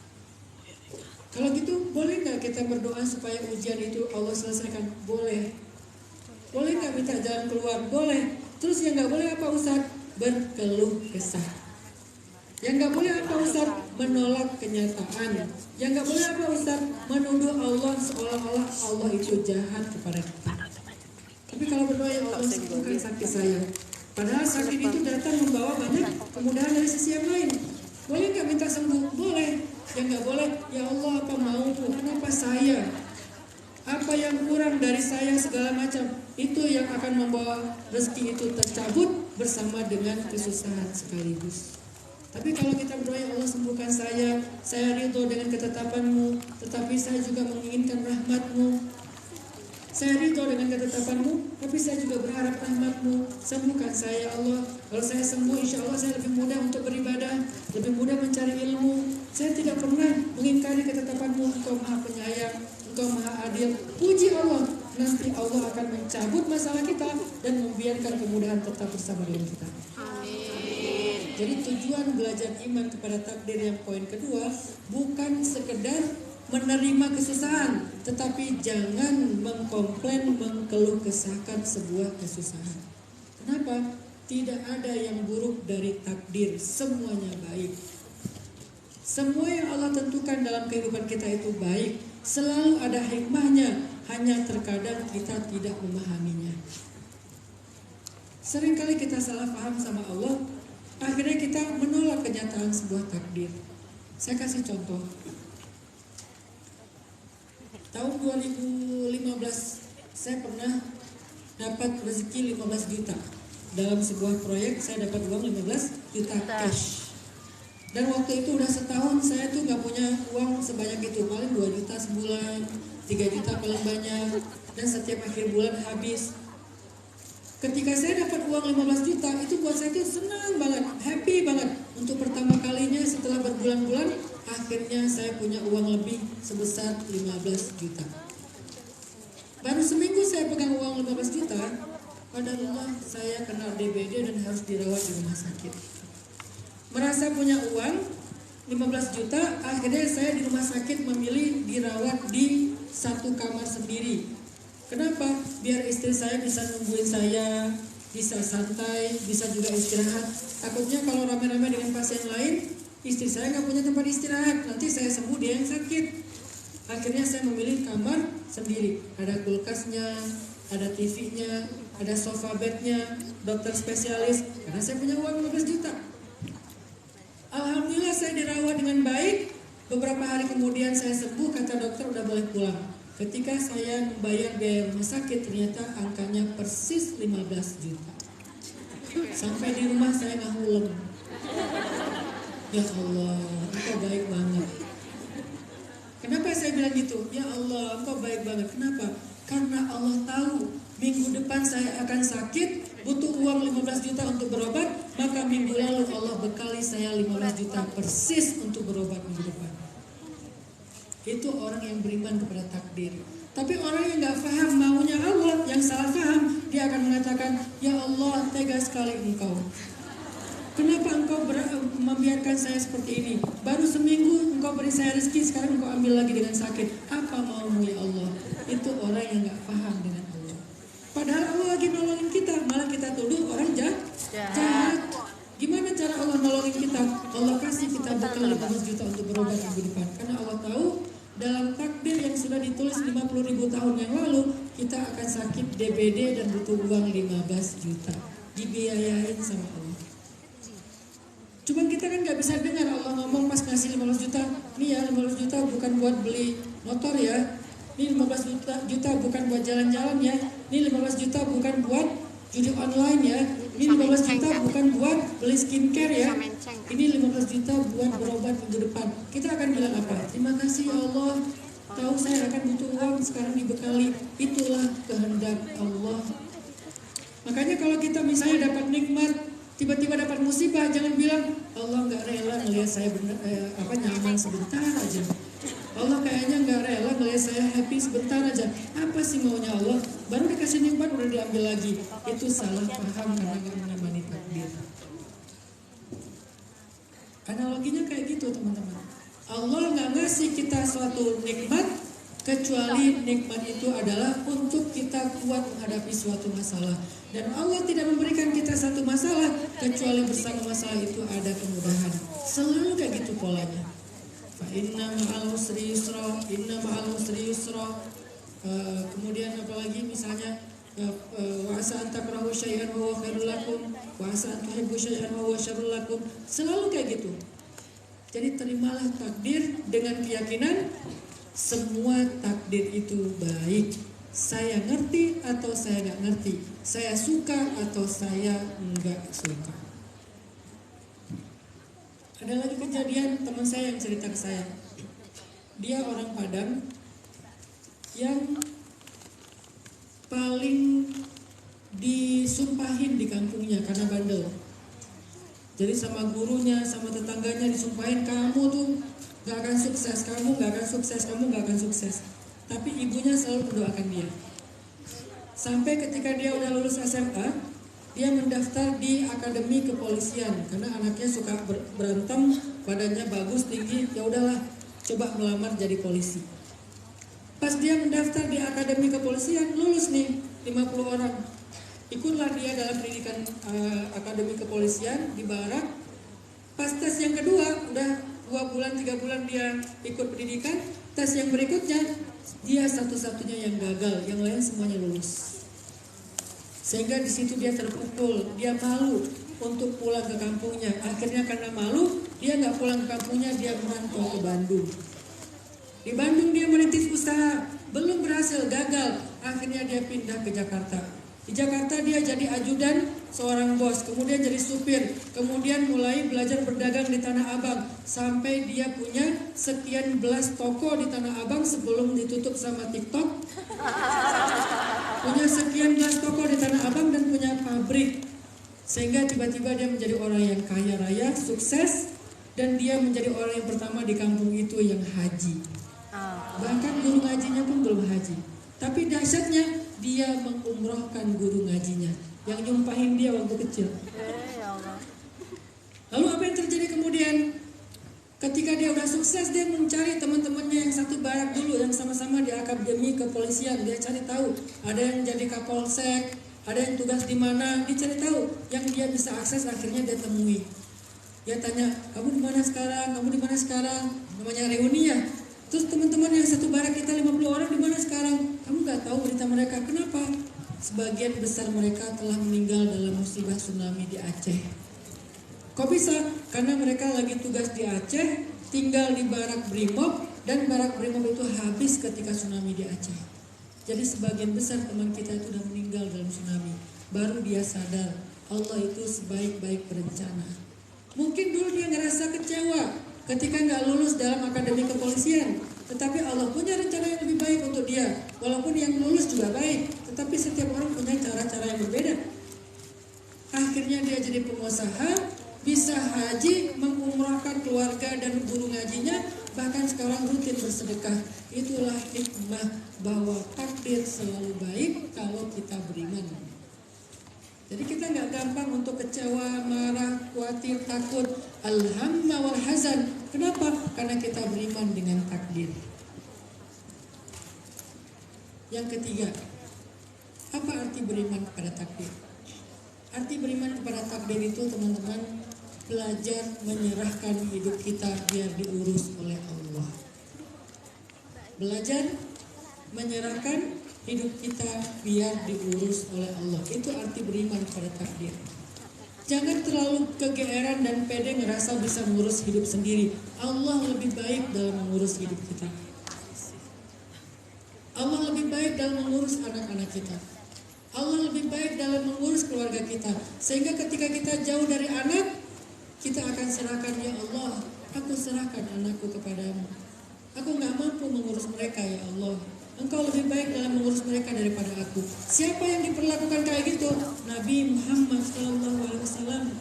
Kalau gitu boleh nggak kita berdoa supaya ujian itu Allah selesaikan? Boleh. Boleh nggak minta jalan keluar? Boleh. Terus yang nggak boleh apa Ustaz? Berkeluh kesah. Yang nggak boleh apa Ustaz? Menolak kenyataan. Yang nggak boleh apa Ustaz? Menuduh Allah seolah-olah Allah itu jahat kepada kita. Tapi kalau berdoa ya Allah sembuhkan sakit saya. Padahal sakit itu datang membawa banyak kemudahan dari sisi yang lain. Boleh nggak minta sembuh? Boleh. Yang nggak boleh, ya Allah apa maumu? Kenapa saya? Apa yang kurang dari saya segala macam? Itu yang akan membawa rezeki itu tercabut bersama dengan kesusahan sekaligus. Tapi kalau kita berdoa, ya Allah sembuhkan saya ridho dengan ketetapan-Mu, tetapi saya juga menginginkan rahmat-Mu. Saya ridho dengan ketetapan-Mu, tapi saya juga berharap rahmat-Mu. Sembuhkan saya, ya Allah. Kalau saya sembuh, insya Allah saya lebih mudah untuk beribadah, lebih mudah mencari ilmu. Saya tidak pernah mengingkari ketetapan-Mu. Engkau Maha Penyayang, Engkau Maha Adil. Puji Allah, nanti Allah akan mencabut masalah kita dan membiarkan kemudahan tetap bersama dengan kita. Jadi tujuan belajar iman kepada takdir yang poin kedua bukan sekedar menerima kesusahan, tetapi jangan mengkomplain, mengeluh kesahkan sebuah kesusahan. Kenapa? Tidak ada yang buruk dari takdir, semuanya baik. Semua yang Allah tentukan dalam kehidupan kita itu baik, selalu ada hikmahnya, hanya terkadang kita tidak memahaminya. Seringkali kita salah paham sama Allah, akhirnya kita menolak kenyataan sebuah takdir. Saya kasih contoh. Tahun 2015 saya pernah dapat rezeki 15 juta. Dalam sebuah proyek saya dapat uang 15 juta cash. Dan waktu itu udah setahun saya tuh gak punya uang sebanyak itu. Paling 2 juta sebulan, 3 juta paling banyak. Dan setiap akhir bulan habis. Ketika saya dapat uang 15 juta, itu buat saya itu senang banget, happy banget. Untuk pertama kalinya setelah berbulan-bulan, akhirnya saya punya uang lebih sebesar 15 juta. Baru seminggu saya pegang uang 15 juta, padahal saya kena DBD dan harus dirawat di rumah sakit. Merasa punya uang 15 juta, akhirnya saya di rumah sakit memilih dirawat di satu kamar sendiri. Kenapa? Biar istri saya bisa nungguin saya, bisa santai, bisa juga istirahat. Takutnya kalau rame-rame dengan pasien lain, istri saya nggak punya tempat istirahat, nanti saya sembuh dia yang sakit. Akhirnya saya memilih kamar sendiri. Ada kulkasnya, ada TV-nya, ada sofa bednya, dokter spesialis. Karena saya punya uang 15 juta. Alhamdulillah saya dirawat dengan baik. Beberapa hari kemudian saya sembuh, kata dokter udah boleh pulang. Ketika saya membayar biaya rumah sakit, ternyata angkanya persis 15 juta. Sampai di rumah saya nggak ngulem. Ya Allah, Engkau baik banget. Kenapa saya bilang gitu? Ya Allah, Engkau baik banget. Kenapa? Karena Allah tahu minggu depan saya akan sakit, butuh uang 15 juta untuk berobat, maka minggu lalu Allah bekali saya 15 juta persis untuk berobat minggu depan. Itu orang yang beriman kepada takdir. Tapi orang yang gak paham maunya Allah, yang salah paham, dia akan mengatakan, ya Allah, tega sekali Engkau. Kenapa Engkau membiarkan saya seperti ini? Baru seminggu Engkau beri saya rezeki, sekarang Engkau ambil lagi dengan sakit. Apa maumu ya Allah? Itu orang yang gak paham dengan Allah. Padahal Allah lagi nolongin kita, malah kita tuduh orang jahat. Gimana cara Allah nolongin kita? Allah kasih kita bekal 15 juta untuk berobat minggu depan. Karena Allah tahu dalam takdir yang sudah ditulis 50.000 tahun yang lalu, kita akan sakit DBD dan butuh uang 15 juta. Dibiayain sama Allah. Cuman kita kan gak bisa dengar Allah ngomong pas ngasih 15 juta. Nih ya 15 juta bukan buat beli motor ya. Ini 15 juta bukan buat jalan-jalan ya. Ini 15 juta bukan buat judi online ya. Ini 15 juta bukan buat beli skincare ya. Ini 15 juta buat berobat minggu depan. Kita akan bilang apa? Terima kasih ya Allah. Tahu saya akan butuh uang, sekarang dibekali. Itulah kehendak Allah. Makanya kalau kita misalnya dapat nikmat, tiba-tiba dapat musibah, jangan bilang Allah nggak rela ngelihat saya nyaman sebentar aja. Allah kayaknya nggak rela ngelihat saya happy sebentar aja. Apa sih maunya Allah? Baru dikasih nikmat udah diambil lagi. Itu salah paham karena nggak mengimani takdir. Analoginya kayak gitu teman-teman. Allah nggak ngasih kita suatu nikmat kecuali nikmat itu adalah untuk kita kuat menghadapi suatu masalah. Dan Allah tidak memberikan kita satu masalah kecuali bersama masalah itu ada kemudahan. Selalu kayak gitu polanya. Fa inna ma'al usri yusra, inna ma'al usri yusra. Kemudian apalagi misalnya wa asa an takrahu syai'an wa huwa khairul lakum wa asa an tuhibbu syai'an wa huwa syarrul lakum. Selalu kayak gitu. Jadi terimalah takdir dengan keyakinan semua takdir itu baik. Saya ngerti atau saya nggak ngerti, saya suka atau saya nggak suka. Ada lagi kejadian teman saya yang cerita ke saya. Dia orang Padang yang paling disumpahin di kampungnya karena bandel. Jadi sama gurunya, sama tetangganya disumpahin, kamu tuh gak akan sukses, kamu gak akan sukses, kamu gak akan sukses. Tapi ibunya selalu mendoakan dia. Sampai ketika dia udah lulus SMA, dia mendaftar di akademi kepolisian karena anaknya suka berantem, badannya bagus, tinggi, ya udahlah coba melamar jadi polisi. Pas dia mendaftar di akademi kepolisian, lulus nih 50 orang. Ikutlah dia dalam pendidikan akademi kepolisian di Barak. Pas tes yang kedua, udah 2 bulan 3 bulan dia ikut pendidikan. Tes yang berikutnya dia satu-satunya yang gagal, yang lain semuanya lulus. Sehingga di situ dia terpukul, dia malu untuk pulang ke kampungnya. Akhirnya karena malu, dia nggak pulang ke kampungnya, dia merantau ke Bandung. Di Bandung dia merintis usaha, belum berhasil, gagal. Akhirnya dia pindah ke Jakarta. Di Jakarta dia jadi ajudan seorang bos, kemudian jadi supir, kemudian mulai belajar berdagang di Tanah Abang sampai dia punya sekian belas toko di Tanah Abang sebelum ditutup sama TikTok. Punya sekian belas toko di Tanah Abang dan punya pabrik. Sehingga tiba-tiba dia menjadi orang yang kaya raya, sukses, dan dia menjadi orang yang pertama di kampung itu yang haji. Bahkan guru ngajinya pun belum haji. Tapi dahsyatnya dia mengumrohkan guru ngajinya yang nyumpahin dia waktu kecil. Lalu apa yang terjadi kemudian? Ketika dia udah sukses, dia mencari teman-temannya yang satu barak dulu, yang sama-sama di akademi kepolisian. Dia cari tahu, ada yang jadi kapolsek, ada yang tugas di mana, dia cari tahu. Yang dia bisa akses akhirnya dia temui. Dia tanya, kamu di mana sekarang? Kamu di mana sekarang? Namanya reuni ya. Terus teman-teman yang satu barak kita 50 orang di mana sekarang? Kamu gak tahu berita mereka. Kenapa? Sebagian besar mereka telah meninggal dalam musibah tsunami di Aceh. Kok bisa? Karena mereka lagi tugas di Aceh, tinggal di barak Brimob, dan barak Brimob itu habis ketika tsunami di Aceh. Jadi sebagian besar teman kita itu sudah meninggal dalam tsunami. Baru dia sadar, Allah itu sebaik-baik berencana. Mungkin dulu dia ngerasa kecewa ketika nggak lulus dalam akademi kepolisian, tetapi Allah punya rencana yang lebih baik untuk dia. Walaupun yang lulus juga baik, tetapi setiap orang punya cara-cara yang berbeda. Akhirnya dia jadi pengusaha, bisa haji, mengumrahkan keluarga dan guru ngajinya, bahkan sekarang rutin bersedekah. Itulah hikmah bahwa takdir selalu baik kalau kita beriman. Jadi kita nggak gampang untuk kecewa, marah, khawatir, takut, alhamma wal hazan. Kenapa? Karena kita beriman dengan takdir. Yang ketiga, apa arti beriman kepada takdir? Arti beriman kepada takdir itu, teman-teman, belajar menyerahkan hidup kita biar diurus oleh Allah. Belajar menyerahkan hidup kita biar diurus oleh Allah. Itu arti beriman kepada takdir. Jangan terlalu kegeeran dan pede ngerasa bisa mengurus hidup sendiri. Allah lebih baik dalam mengurus hidup kita. Allah lebih baik dalam mengurus anak-anak kita. Allah lebih baik dalam mengurus keluarga kita. Sehingga ketika kita jauh dari anak, kita akan serahkan, ya Allah, aku serahkan anakku kepadamu. Aku gak mampu mengurus mereka, ya Allah. Engkau lebih baik dalam mengurus mereka daripada aku. Siapa yang diperlakukan kayak gitu? Nabi Muhammad SAW.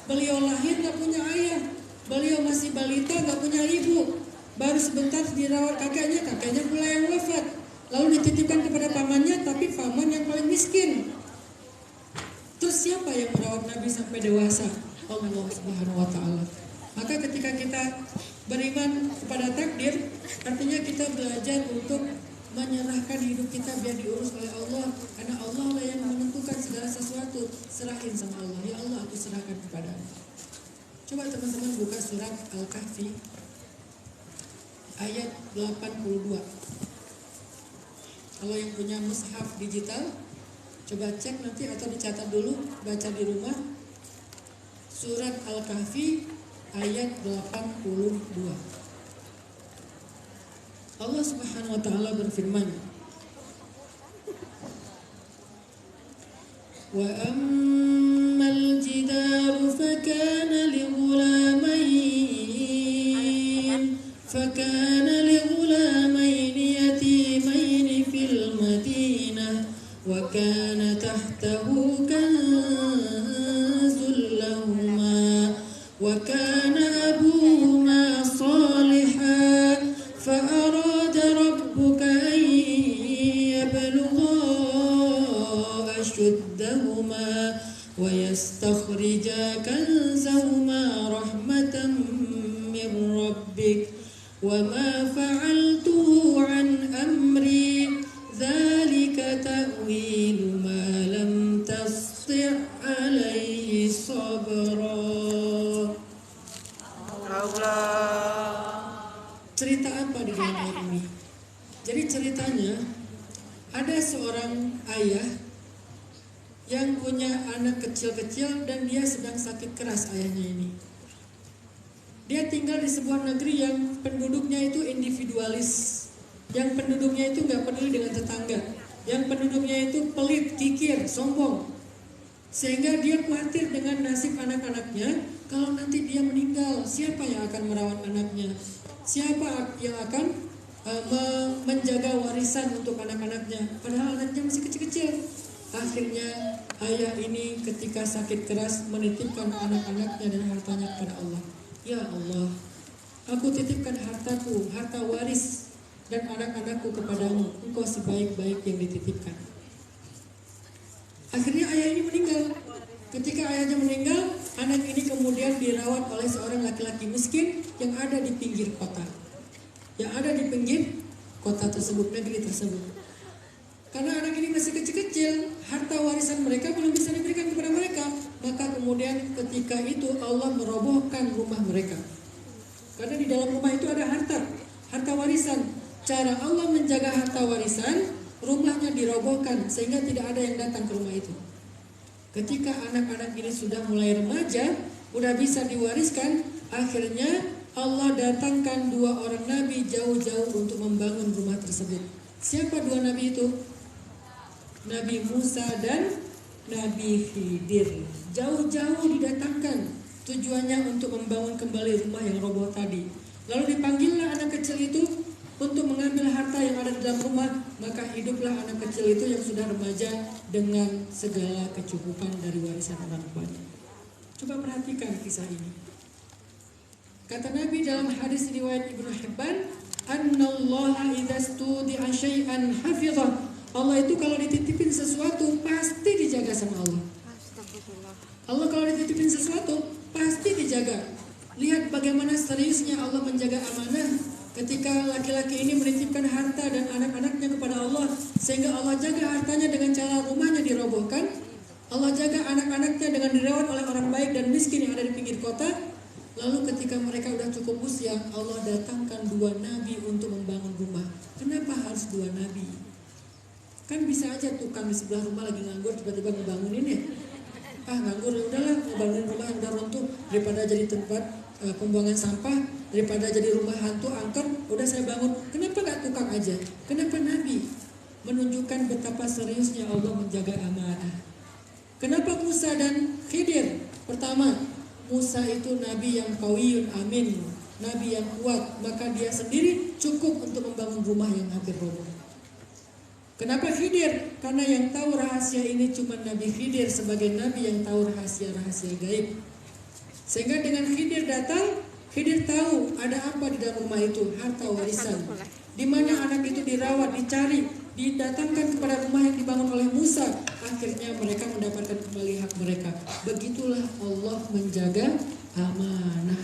Beliau lahir gak punya ayah. Beliau masih balita gak punya ibu. Baru sebentar dirawat kakeknya pula yang wafat. Lalu dititipkan kepada pamannya, tapi paman yang paling miskin. Terus siapa yang merawat Nabi sampai dewasa? Allah Subhanahu wa Ta'ala. Maka ketika kita beriman kepada takdir, artinya kita belajar untuk menyerahkan hidup kita biar diurus oleh Allah. Karena Allah lah yang menentukan segala sesuatu. Serahin sama Allah. Ya Allah, aku serahkan kepadamu. Coba teman-teman buka surat Al-Kahfi ayat 82. Kalau yang punya mushaf digital, coba cek nanti atau dicatat dulu, baca di rumah. Surat Al-Kahfi ayat 82. Allah Subhanahu wa Ta'ala berfirman, wa ammal jidaru fakana lighulamain yatimain fil madinah wa ربك وما فعلته عن أمري ذلك تأويل ما لم تستطع عليه صبرا. Cerita apa di dalam ayat ini? Jadi ceritanya ada seorang ayah yang punya anak kecil-kecil dan dia sedang sakit keras ayahnya ini. Dia tinggal di sebuah negeri yang penduduknya itu individualis, yang penduduknya itu nggak peduli dengan tetangga, yang penduduknya itu pelit, kikir, sombong, sehingga dia khawatir dengan nasib anak-anaknya. Kalau nanti dia meninggal, siapa yang akan merawat anaknya? Siapa yang akan menjaga warisan untuk anak-anaknya? Padahal anaknya masih kecil-kecil. Akhirnya ayah ini ketika sakit keras menitipkan anak-anaknya dan hartanya kepada Allah. Ya Allah, aku titipkan hartaku, harta waris dan anak-anakku kepadamu. Engkau sebaik-baik yang dititipkan. Akhirnya ayah ini meninggal. Ketika ayahnya meninggal, anak ini kemudian dirawat oleh seorang laki-laki miskin yang ada di pinggir kota. Yang ada di pinggir kota tersebut, negeri tersebut. Karena anak ini masih kecil-kecil, harta warisan mereka belum bisa diberikan kepada mereka. Maka kemudian ketika itu Allah merobohkan rumah mereka. Karena di dalam rumah itu ada harta warisan. Cara Allah menjaga harta warisan, rumahnya dirobohkan sehingga tidak ada yang datang ke rumah itu. Ketika anak-anak ini sudah mulai remaja, sudah bisa diwariskan, akhirnya Allah datangkan 2 orang nabi jauh-jauh untuk membangun rumah tersebut. Siapa 2 nabi itu? Nabi Musa dan Nabi Khidir. Jauh-jauh didatangkan, tujuannya untuk membangun kembali rumah yang roboh tadi. Lalu dipanggillah anak kecil itu untuk mengambil harta yang ada di dalam rumah. Maka hiduplah anak kecil itu yang sudah remaja dengan segala kecukupan dari warisan orang tuanya. Coba perhatikan kisah ini. Kata Nabi dalam hadis riwayat Ibnu Hibban, "Annallaha idza studi'a syai'an hafizah." Allah itu kalau dititipin sesuatu pasti dijaga sama Allah. Allah kalau dititipin sesuatu pasti dijaga. Lihat bagaimana seriusnya Allah menjaga amanah ketika laki-laki ini menitipkan harta dan anak-anaknya kepada Allah, sehingga Allah jaga hartanya dengan cara rumahnya dirobohkan. Allah jaga anak-anaknya dengan dirawat oleh orang baik dan miskin yang ada di pinggir kota. Lalu ketika mereka sudah cukup usia, Allah datangkan 2 nabi untuk membangun rumah. Kenapa harus 2 nabi? Kan bisa aja tukang di sebelah rumah lagi nganggur tiba-tiba ngebangunin ya. Nganggur ya udahlah, ngebangunin rumah yang udah runtuh daripada jadi tempat pembuangan sampah, daripada jadi rumah hantu angker, udah saya bangun. Kenapa gak tukang aja? Kenapa nabi? Menunjukkan betapa seriusnya Allah menjaga amanah. Kenapa Musa dan Khidir? Pertama, Musa itu nabi yang qawiyun amin, nabi yang kuat, maka dia sendiri cukup untuk membangun rumah yang hampir roboh. Kenapa Khidir? Karena yang tahu rahasia ini cuma Nabi Khidir sebagai nabi yang tahu rahasia-rahasia gaib. Sehingga dengan Khidir datang, Khidir tahu ada apa di dalam rumah itu, harta warisan. Di mana anak itu dirawat, dicari, didatangkan kepada rumah yang dibangun oleh Musa. Akhirnya mereka mendapatkan kembali hak mereka. Begitulah Allah menjaga amanah.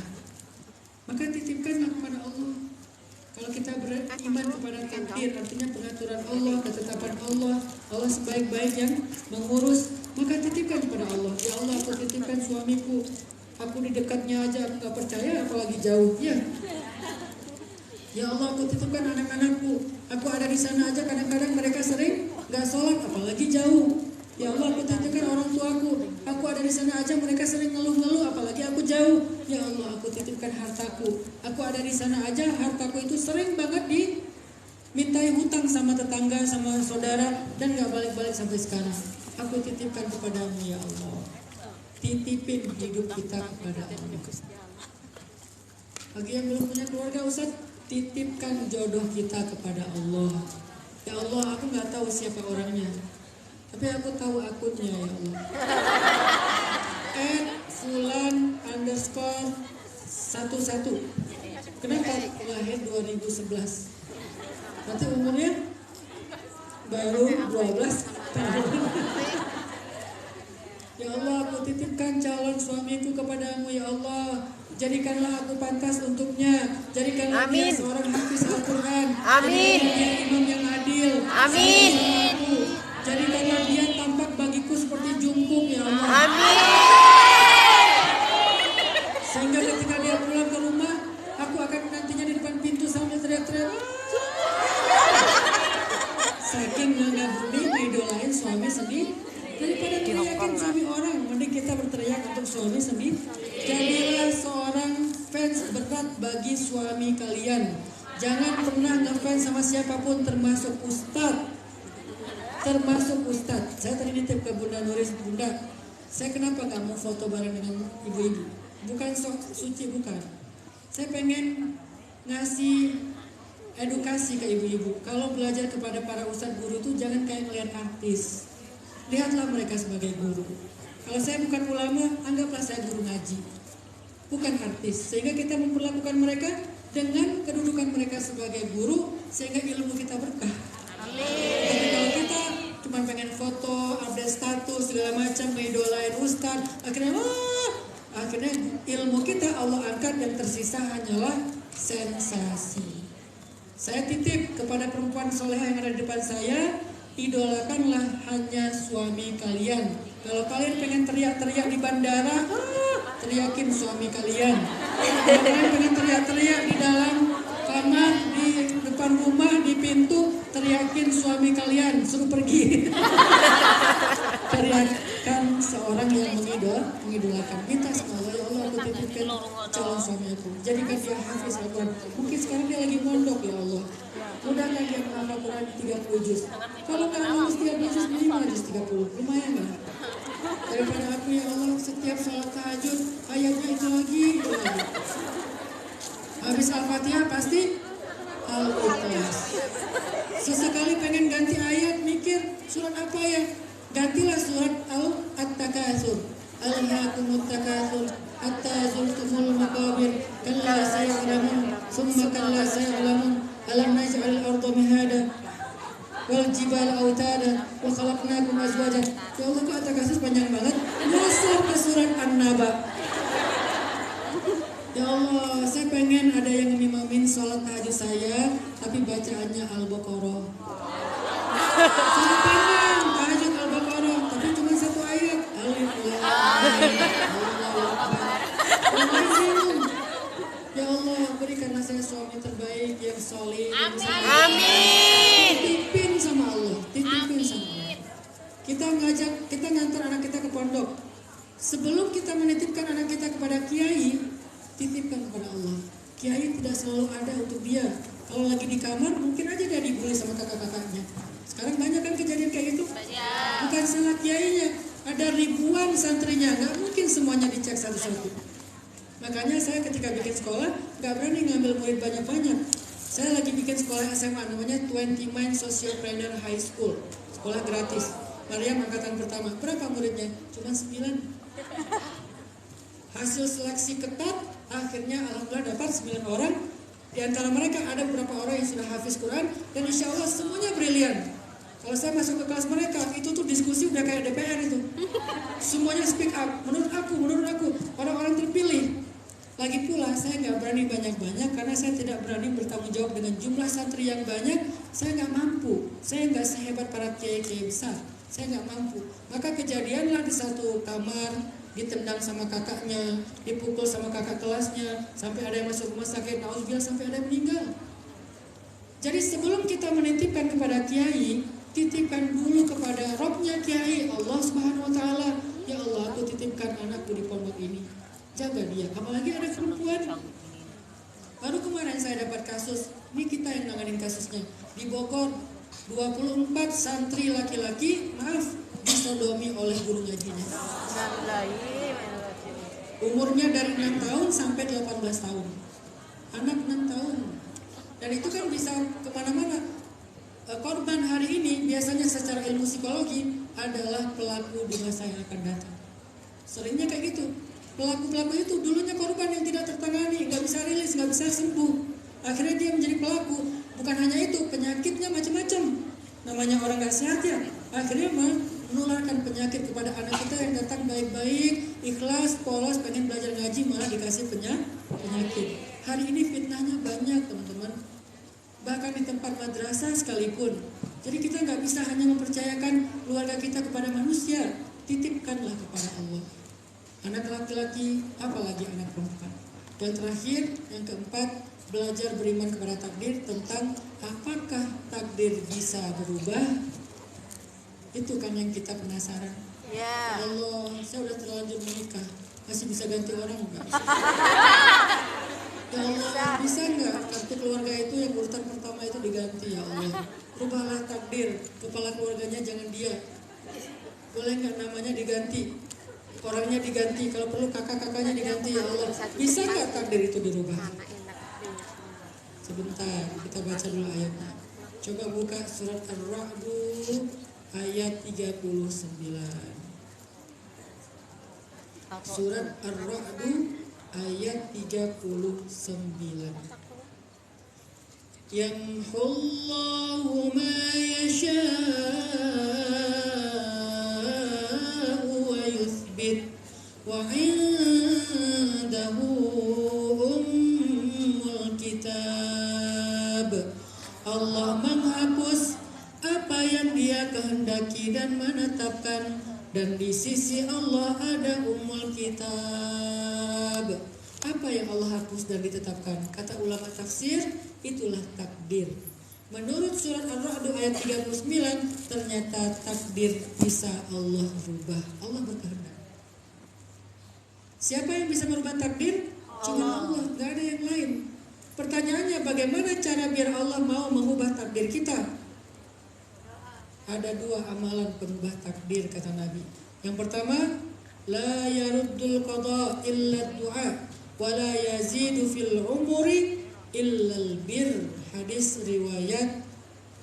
Maka titipkanlah kepada Allah. Kalau kita beriman kepada takdir, artinya pengaturan Allah, ketetapan Allah, Allah sebaik-baik yang mengurus, maka titipkan kepada Allah. Ya Allah, aku titipkan suamiku, aku di dekatnya aja aku gak percaya, apalagi jauh. Ya Allah, aku titipkan anak-anakku, aku ada di sana aja kadang-kadang mereka sering gak sholat, apalagi jauh. Ya Allah, aku titipkan orang tuaku, aku ada di sana aja mereka sering ngeluh-ngeluh, apalagi aku jauh. Ya Allah, aku titipkan hartaku, aku ada di sana aja hartaku itu sering banget dimintai hutang sama tetangga, sama saudara, dan gak balik-balik sampai sekarang. Aku titipkan kepadamu ya Allah. Titipin hidup kita kepada Allah. Bagi yang belum punya keluarga Ustaz, titipkan jodoh kita kepada Allah. Ya Allah, aku gak tahu siapa orangnya, tapi aku tahu akunnya ya Allah. @fulan_11. Kenapa? Lahir 2011. Berarti umurnya baru 12 tahun. Ya Allah, aku titipkan calon suamiku kepadamu ya Allah. Jadikanlah aku pantas untuknya. Jadikanlah dia Amin. seorang hafiz Al-Quran. Amin. Jadikanlah dia imam yang adil. Amin. Aku. Jadikanlah dia tampak bagiku seperti jumpuk ya Allah. Amin. Sehingga ketika dia pulang ke rumah, aku akan menantinya di depan pintu sambil teriak-teriak. Saking nggak budi ngidolain suami sendiri. Daripada teriakin suami orang, mending kita berteriak untuk suami sendiri. Jadilah seorang fans berat bagi suami kalian. Jangan pernah ngefans sama siapapun, termasuk ustadz. Saya tadi nitip ke Bunda Nuris, Bunda, saya kenapa nggak mau foto bareng dengan ibu-ibu? Bukan sok suci, bukan. Saya pengen ngasih edukasi ke ibu-ibu. Kalau belajar kepada para ustadz guru tuh jangan kayak ngeliat artis. Lihatlah mereka sebagai guru. Kalau saya bukan ulama, anggaplah saya guru ngaji, bukan artis. Sehingga kita memperlakukan mereka dengan kedudukan mereka sebagai guru, sehingga ilmu kita berkah. Tapi kalau kita cuma pengen foto, update status, segala macam, mengidolain ustaz, akhirnya ilmu kita Allah angkat dan tersisa hanyalah sensasi. Saya titip kepada perempuan soleha yang ada di depan saya, idolakanlah hanya suami kalian. Kalau kalian pengen teriak-teriak di bandara, teriakin suami kalian. Kalau kalian pengen teriak-teriak di dalam kamar, di depan rumah, di pintu, teriakin suami kalian, suruh pergi. Teriakan seorang yang mengidolakan. Minta sama Allah, ya Allah, aku titipkan calon suami aku. Jadikan dia hafiz Al-Quran. Mungkin sekarang dia lagi mondok ya Allah. Mudahkan dia menghafal Quran 30 juz. Kalau nggak lulus 30 juz, minimal juz 30. Lumayan lah. Daripada aku ya Allah setiap sholat tahajud ayatnya itu lagi. Habis Al-Fatihah pasti Al-Ikhlas. Sesekali pengen ganti ayat, mikir surat apa ya? Gantilah surat At-Takatsur. Alhaakumut takatsur hatta zurtumul maqabir. Kalla saya'lamun, summa kalla saya'lamun. Alam naj'al al-ardha mihada wal jibala autada wa khalaqnakum azwaja. Ya Allah, kok At-Takatsur panjang banget. Nyasar ke surat An-Naba. Ya Allah, saya pengen ada yang ngimamin sholat tahajud saya, tapi bacaannya Al-Baqarah. Saya pengen tahajud Al-Baqarah, tapi cuma satu ayat. Alif Lam Mim. Ya Allah, berikanlah saya suami terbaik yang soleh. Amin. Titipin sama Allah, titipin sama Allah. Kita ngantar anak kita ke pondok. Sebelum kita menitipkan anak kita kepada kiai, titipkan kepada Allah. Kiai tidak selalu ada untuk dia. Kalau lagi di kamar, mungkin aja dia dibully sama kakak-kakaknya. Sekarang banyak kan kejadian kayak gitu. Bukan salah kiainya, ada ribuan santrinya, nggak mungkin semuanya dicek satu-satu. Makanya saya ketika bikin sekolah, nggak berani ngambil murid banyak-banyak. Saya lagi bikin sekolah SMA, namanya 20 Mind Socialpreneur High School. Sekolah gratis. Maryam angkatan pertama. Berapa muridnya? Cuma 9. Hasil seleksi ketat, akhirnya alhamdulillah dapat 9 orang. Di antara mereka ada beberapa orang yang sudah hafiz Quran, dan insya Allah semuanya brilian. Kalau saya masuk ke kelas mereka, itu tuh diskusi udah kayak DPR itu. Semuanya speak up, menurut aku, orang-orang terpilih. Lagi pula saya nggak berani banyak-banyak karena saya tidak berani bertanggung jawab dengan jumlah santri yang banyak. Saya nggak mampu, saya nggak sehebat para kiai-kiai besar. Saya nggak mampu. Maka kejadianlah di satu kamar, ditendang sama kakaknya, dipukul sama kakak kelasnya, sampai ada yang masuk rumah sakit, nauzubillah, sampai ada yang meninggal. Jadi sebelum kita menitipkan kepada kiai, titipkan dulu kepada Robnya kiai, Allah Subhanahu Wa Taala. Ya Allah, aku titipkan anakku di pondok ini, jaga dia. Apalagi ada perempuan. Baru kemarin saya dapat kasus, ini kita yang nanganin kasusnya di Bogor. 24 santri laki-laki, disodomi oleh guru ngajinya. Umurnya dari 6 tahun sampai 18 tahun. Anak 6 tahun. Dan itu kan bisa kemana-mana. Korban hari ini biasanya secara ilmu psikologi adalah pelaku di masa yang akan datang. Seringnya kayak gitu. Pelaku-pelaku itu dulunya korban yang tidak tertangani, nggak bisa rilis, nggak bisa sembuh. Akhirnya dia menjadi pelaku. Bukan hanya itu, penyakitnya macam-macam. Namanya orang nggak sehat ya. Akhirnya menularkan penyakit kepada anak kita yang datang baik-baik, ikhlas, polos, pengen belajar ngaji, malah dikasih penyakit. Hari ini fitnahnya banyak teman-teman, bahkan di tempat madrasah sekalipun. Jadi kita nggak bisa hanya mempercayakan keluarga kita kepada manusia, titipkanlah kepada Allah. Anak laki-laki, apalagi anak perempuan. Dan terakhir, yang keempat, belajar beriman kepada takdir, tentang apakah takdir bisa berubah. Itu kan yang kita penasaran. Ya Allah, saya udah terlanjur menikah, masih bisa ganti orang enggak? Ya Allah, bisa enggak kartu keluarga itu yang urutan pertama itu diganti? Ya Allah, rubahlah takdir, kepala keluarganya jangan dia. Boleh enggak namanya diganti, orangnya diganti, kalau perlu kakak-kakaknya diganti. Ya Allah, bisa enggak takdir itu dirubah? Sebentar, kita baca dulu ayatnya. Coba buka surat Ar-Ra'd ayat 39. Surat Ar-Ra'd ayat 39. Yamhullahu ma yasha'u wa yuthbit wa 'indahu ummul kitab. Allah menghapus apa yang Dia kehendaki dan menetapkan, dan di sisi Allah ada ummul kitab. Apa yang Allah hapus dan ditetapkan? Kata ulama tafsir, itulah takdir. Menurut surat Ar-Ra'd ayat 39, ternyata takdir bisa Allah rubah. Allah berkehendak. Siapa yang bisa merubah takdir? Cuma Allah, gak ada yang lain. Pertanyaannya, bagaimana cara biar Allah mau mengubah takdir kita? Ada dua amalan pengubah takdir kata Nabi. Yang pertama, la yaruddul qada illa du'a wa la yazidu fil umuri illa al bir. Hadis riwayat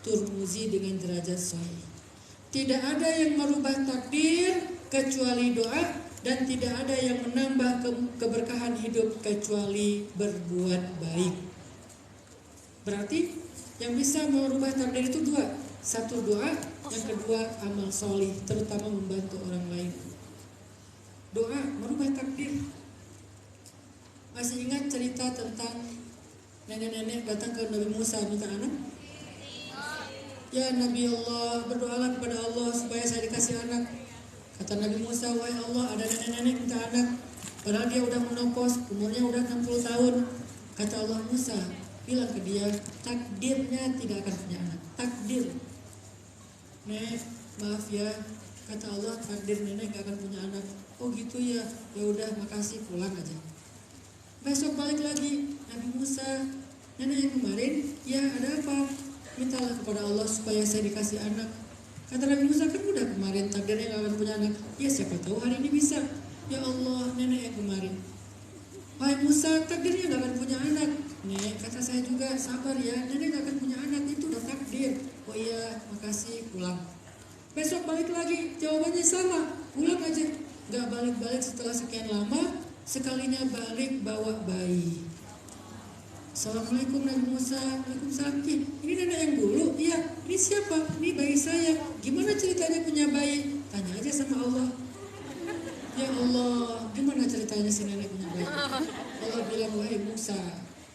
Tirmizi dengan derajat sahih. Tidak ada yang merubah takdir kecuali doa, dan tidak ada yang menambah keberkahan hidup kecuali berbuat baik. Berarti yang bisa merubah takdir itu dua. Satu doa, yang kedua amal solih, terutama membantu orang lain. Doa merubah takdir. Masih ingat cerita tentang nenek-nenek datang ke Nabi Musa minta anak? Ya Nabi Allah, berdoalah kepada Allah supaya saya dikasih anak. Kata Nabi Musa, wahai Allah, ada nenek-nenek minta anak, padahal dia udah menopos, umurnya udah 60 tahun. Kata Allah, Musa, bilang ke dia, takdirnya tidak akan punya anak. Takdir. Nek, maaf ya, kata Allah, takdir nenek gak akan punya anak. Oh gitu ya, ya udah makasih, pulang aja. Besok balik lagi, Nabi Musa, nenek yang kemarin, ya ada apa? Mintalah kepada Allah supaya saya dikasih anak. Kata Nabi Musa, kan udah kemarin takdirnya gak akan punya anak. Ya siapa tahu hari ini bisa. Ya Allah, nenek yang kemarin. Wahai Musa, takdirnya gak akan punya anak. Nek, kata saya juga, sabar ya, nenek gak akan punya anak, itu udah takdir. Oh iya, makasih, pulang. Besok balik lagi, jawabannya sama, pulang aja. Gak balik-balik setelah sekian lama, sekalinya balik bawa bayi. Assalamualaikum Nabi Musa. Waalaikumsalam. Ini nenek yang dulu? Iya. Ini siapa? Ini bayi saya. Gimana ceritanya punya bayi? Tanya aja sama Allah. Ya Allah, gimana ceritanya si nenek punya bayi? Allah bilang, wahai Musa,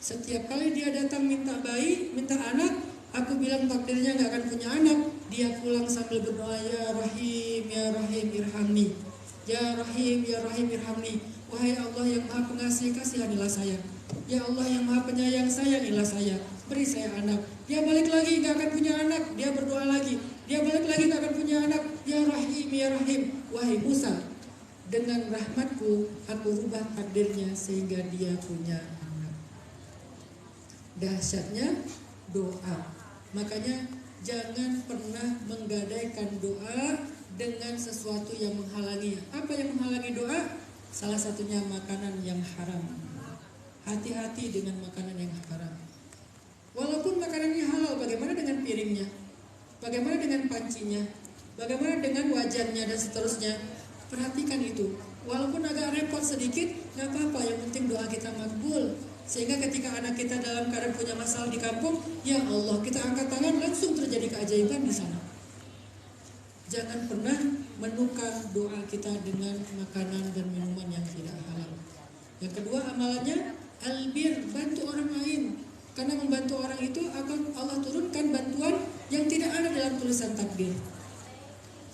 setiap kali dia datang minta bayi, minta anak, aku bilang takdirnya gak akan punya anak. Dia pulang sambil berdoa, ya Rahim, irhamni. Ya Rahim, irhamni. Wahai Allah yang Maha Pengasih, kasihanilah saya. Ya Allah yang Maha Penyayang, sayangilah saya. Beri saya anak. Dia balik lagi gak akan punya anak. Dia berdoa lagi. Dia balik lagi gak akan punya anak. Ya Rahim. Wahai Musa, dengan rahmatku aku rubah takdirnya sehingga dia punya anak. Dahsyatnya doa. Makanya jangan pernah menggadaikan doa dengan sesuatu yang menghalangi. Apa yang menghalangi doa? Salah satunya makanan yang haram. Hati-hati dengan makanan yang haram. Walaupun makanannya halal, bagaimana dengan piringnya? Bagaimana dengan pancinya? Bagaimana dengan wajannya dan seterusnya? Perhatikan itu. Walaupun agak repot sedikit, gak apa-apa, yang penting doa kita makbul. Sehingga ketika anak kita dalam keadaan punya masalah di kampung, ya Allah, kita angkat tangan, langsung terjadi keajaiban di sana. Jangan pernah menukar doa kita dengan makanan dan minuman yang tidak halal. Yang kedua amalannya albir, bantu orang lain. Karena membantu orang itu akan Allah turunkan bantuan yang tidak ada dalam tulisan takdir.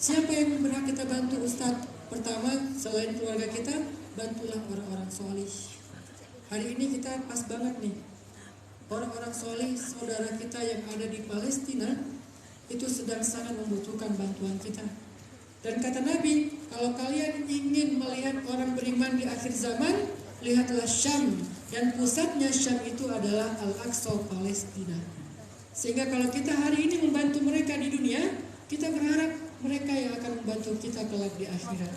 Siapa yang berhak kita bantu, Ustadz? Pertama, selain keluarga kita, bantulah orang-orang solih. Hari ini kita pas banget nih. Orang-orang solih, saudara kita yang ada di Palestina, itu sedang sangat membutuhkan bantuan kita. Dan kata Nabi, kalau kalian ingin melihat orang beriman di akhir zaman, lihatlah Syam. Dan pusatnya Syam itu adalah Al-Aqsa, Palestina. Sehingga kalau kita hari ini membantu mereka di dunia, kita berharap mereka yang akan membantu kita kelak di akhirat.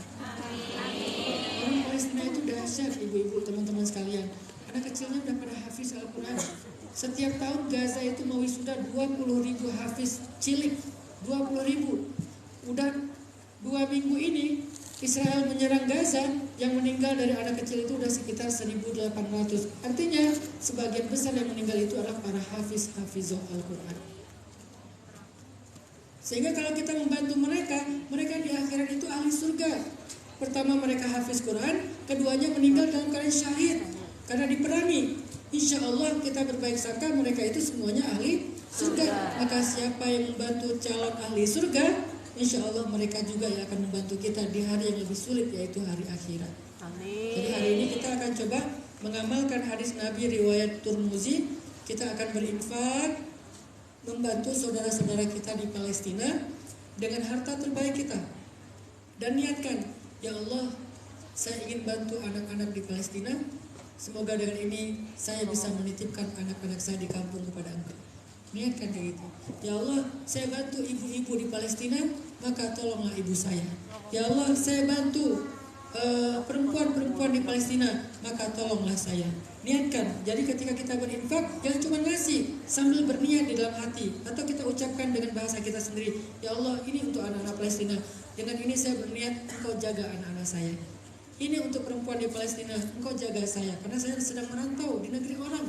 Orang Palestina itu dahsyat, ibu-ibu, teman-teman sekalian. Anak kecilnya udah pada hafiz Al-Quran. Setiap tahun Gaza itu mewisuda 20.000 hafiz cilik. 20.000. Udah 2 minggu ini Israel menyerang Gaza, yang meninggal dari anak kecil itu udah sekitar 1.800. Artinya sebagian besar yang meninggal itu adalah para hafiz-hafizah Al-Quran. Sehingga kalau kita membantu mereka, mereka di akhirat itu ahli surga. Pertama mereka hafiz Quran, keduanya meninggal dalam keadaan syahid karena diperangi. Insya Allah kita berbaik sangka mereka itu semuanya ahli surga. Maka siapa yang membantu calon ahli surga, insya Allah mereka juga yang akan membantu kita di hari yang lebih sulit, yaitu hari akhirat. Amin. Jadi hari ini kita akan coba mengamalkan hadis Nabi riwayat Tirmizi. Kita akan berinfak, membantu saudara-saudara kita di Palestina dengan harta terbaik kita. Dan niatkan, ya Allah, saya ingin bantu anak-anak di Palestina. Semoga dengan ini saya bisa menitipkan anak-anak saya di kampung kepada Engkau. Niatkan kayak gitu. Ya Allah, saya bantu ibu-ibu di Palestina, maka tolonglah ibu saya. Ya Allah, saya bantu perempuan-perempuan di Palestina, maka tolonglah saya. Niatkan. Jadi ketika kita berinfak, jangan cuma ngasih sambil berniat di dalam hati, atau kita ucapkan dengan bahasa kita sendiri. Ya Allah, ini untuk anak-anak Palestina. Dengan ini saya berniat, Engkau jaga anak-anak saya. Ini untuk perempuan di Palestina, Engkau jaga saya. Karena saya sedang merantau di negeri orang,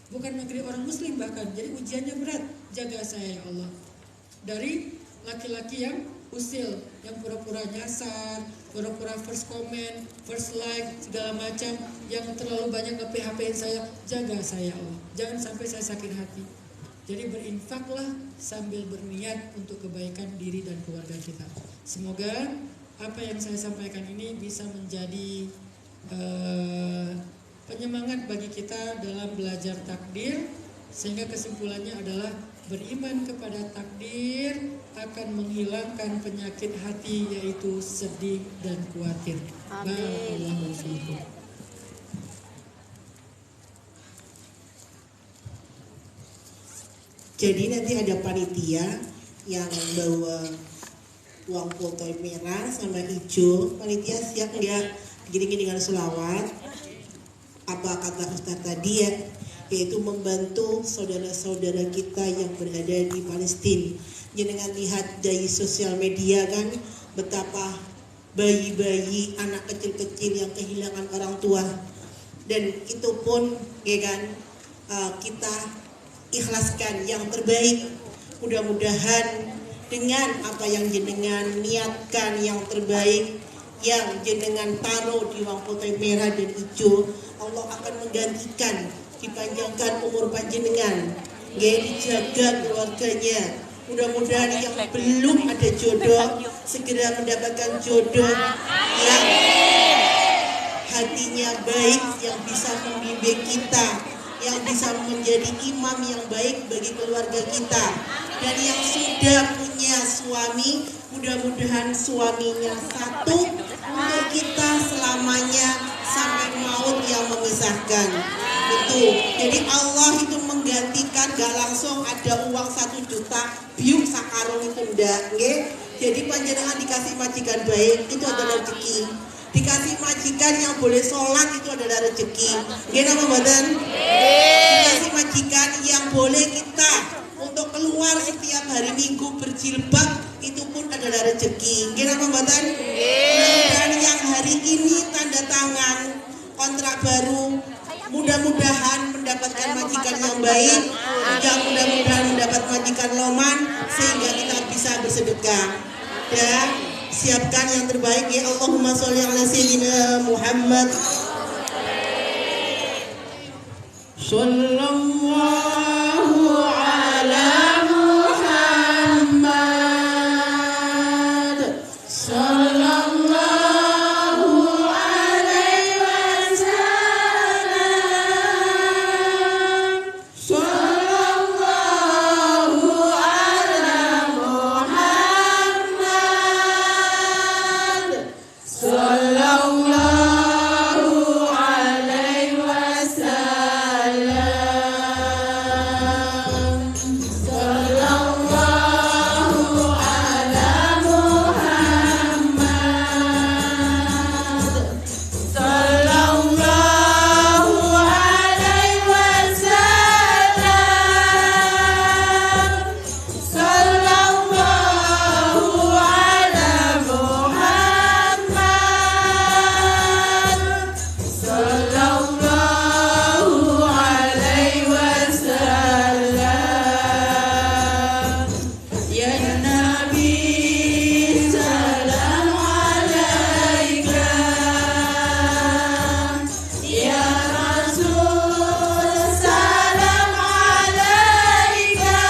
bukan negeri orang muslim bahkan. Jadi ujiannya berat. Jaga saya ya Allah. Dari laki-laki yang usil, yang pura-pura nyasar, pura-pura first comment, first like, segala macam, yang terlalu banyak nge-PHP-in saya. Jaga saya ya Allah. Jangan sampai saya sakit hati. Jadi berinfaklah sambil berniat untuk kebaikan diri dan keluarga kita. Semoga apa yang saya sampaikan ini bisa menjadi penyemangat bagi kita dalam belajar takdir, sehingga kesimpulannya adalah beriman kepada takdir akan menghilangkan penyakit hati, yaitu sedih dan khawatir. Barakallahu fiikum. Jadi nanti ada panitia yang bawa uang foto merah sama hijau. Panitia siap nggak digiringin dengan selawat? Apa kata Ustaz tadi ya, yaitu membantu saudara-saudara kita yang berada di Palestina. Jangan lihat dari sosial media kan, betapa bayi-bayi, anak kecil-kecil yang kehilangan orang tua. Dan itu pun ya kan, kita ikhlaskan yang terbaik. Mudah-mudahan dengan apa yang jenengan niatkan yang terbaik, yang jenengan taruh di uang putih merah dan hijau, Allah akan menggantikan, dipanjangkan umur panjenengan, dijaga keluarganya. Mudah-mudahan yang belum ada jodoh segera mendapatkan jodoh yang hatinya baik, yang bisa membimbing kita, yang bisa menjadi imam yang baik bagi keluarga kita. Dan yang sudah punya suami, mudah-mudahan suaminya satu untuk kita selamanya sampai maut yang memisahkan. Betul. Jadi Allah itu menggantikan, gak langsung ada uang 1 juta biuk sakarung itu ndak, nggih. Jadi panjenengan dikasih majikan baik itu adalah rezeki. Dikasih majikan yang boleh sholat itu adalah rezeki. Nggih napa mboten? Dikasih majikan yang boleh kita untuk keluar setiap hari Minggu berjilbab itu pun adalah rezeki. Nggih napa mboten? Dan yang hari ini tanda tangan kontrak baru, mudah-mudahan mendapatkan majikan yang baik, mudah-mudahan mendapat majikan loman sehingga kita bisa bersedekah. Dan siapkan yang terbaik ya. Allahumma sholli ala sayyidina Muhammad. Sallallahu ala Muhammad. Sallallahu alaihi wasallam. Sallallahu ala Muhammad. Sallallahu alaihi wasallam. Sallallahu ala Muhammad. Sallallahu alaihi wasallam. Sallallahu ala Muhammad. Sallallahu alaihi wasallam. Ya Nabi salam alaika. Ya Rasul salam alaika.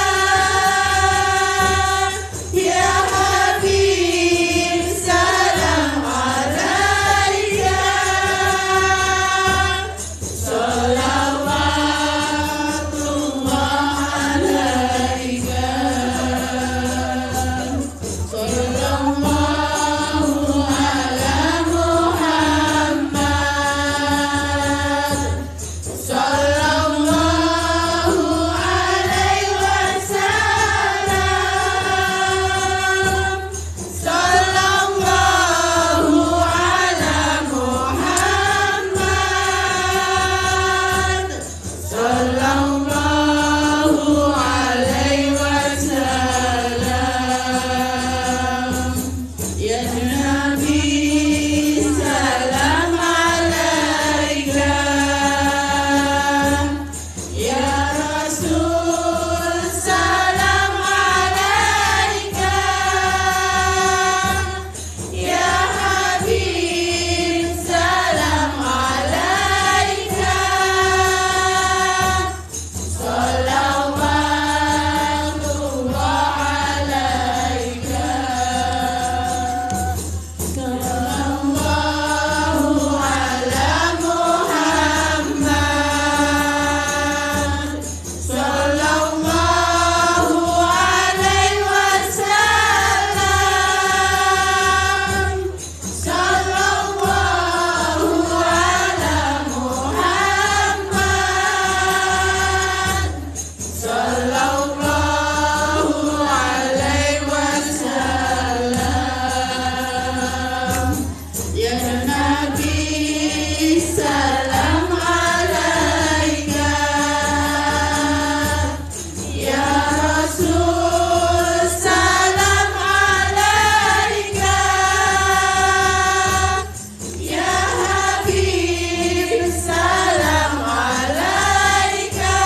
Ya Habib salam alaika. Salawatullah alaika. Sallallahu ala Muhammad. Sallallahu alaihi wasallam. Sallallahu ala Muhammad. Sallallahu alaihi wasallam. Ya Nabi salam alaika. Ya Rasul salam alaika. Ya Habib salam alaika. Salawatullah alaika. Sallallahu ala Muhammad. Sallallahu alaihi wasallam. Sallallahu ala Muhammad. Sallallahu alaihi wasallam. Ya Nabi salam alaika. Ya Rasul salam alaika. Ya Habib salam alaika.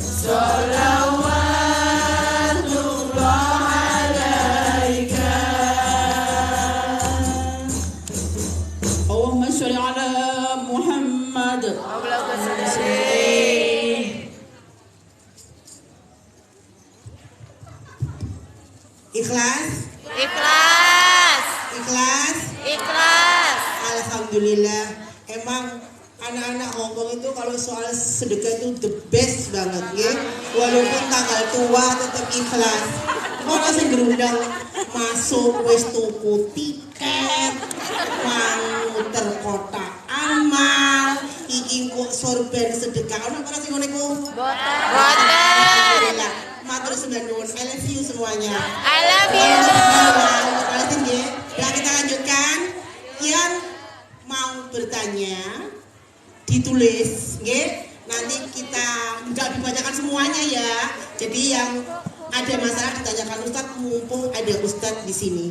Salawatullah alaika. Allahumma sholli ala Muhammad. Ikhlas? Ikhlas. Ikhlas? Ikhlas. Alhamdulillah. Emang anak-anak Hongkong itu kalau soal sedekah itu the best banget ya. Walaupun tanggal tua tetap ikhlas. Orang sing berundang masuk wis tuku tiket, muter kotak amal, iki kok sorban sedekah. Ono ora sing ngene ku? Boten. Alhamdulillah. Matur sembah nuwun. I love you semuanya. I love you. Nah, kita lanjutkan. Yang mau bertanya ditulis, nggih. Nanti kita nggak dibacakan semuanya ya. Jadi yang ada masalah ditanyakan Ustadz, mumpung ada Ustadz di sini.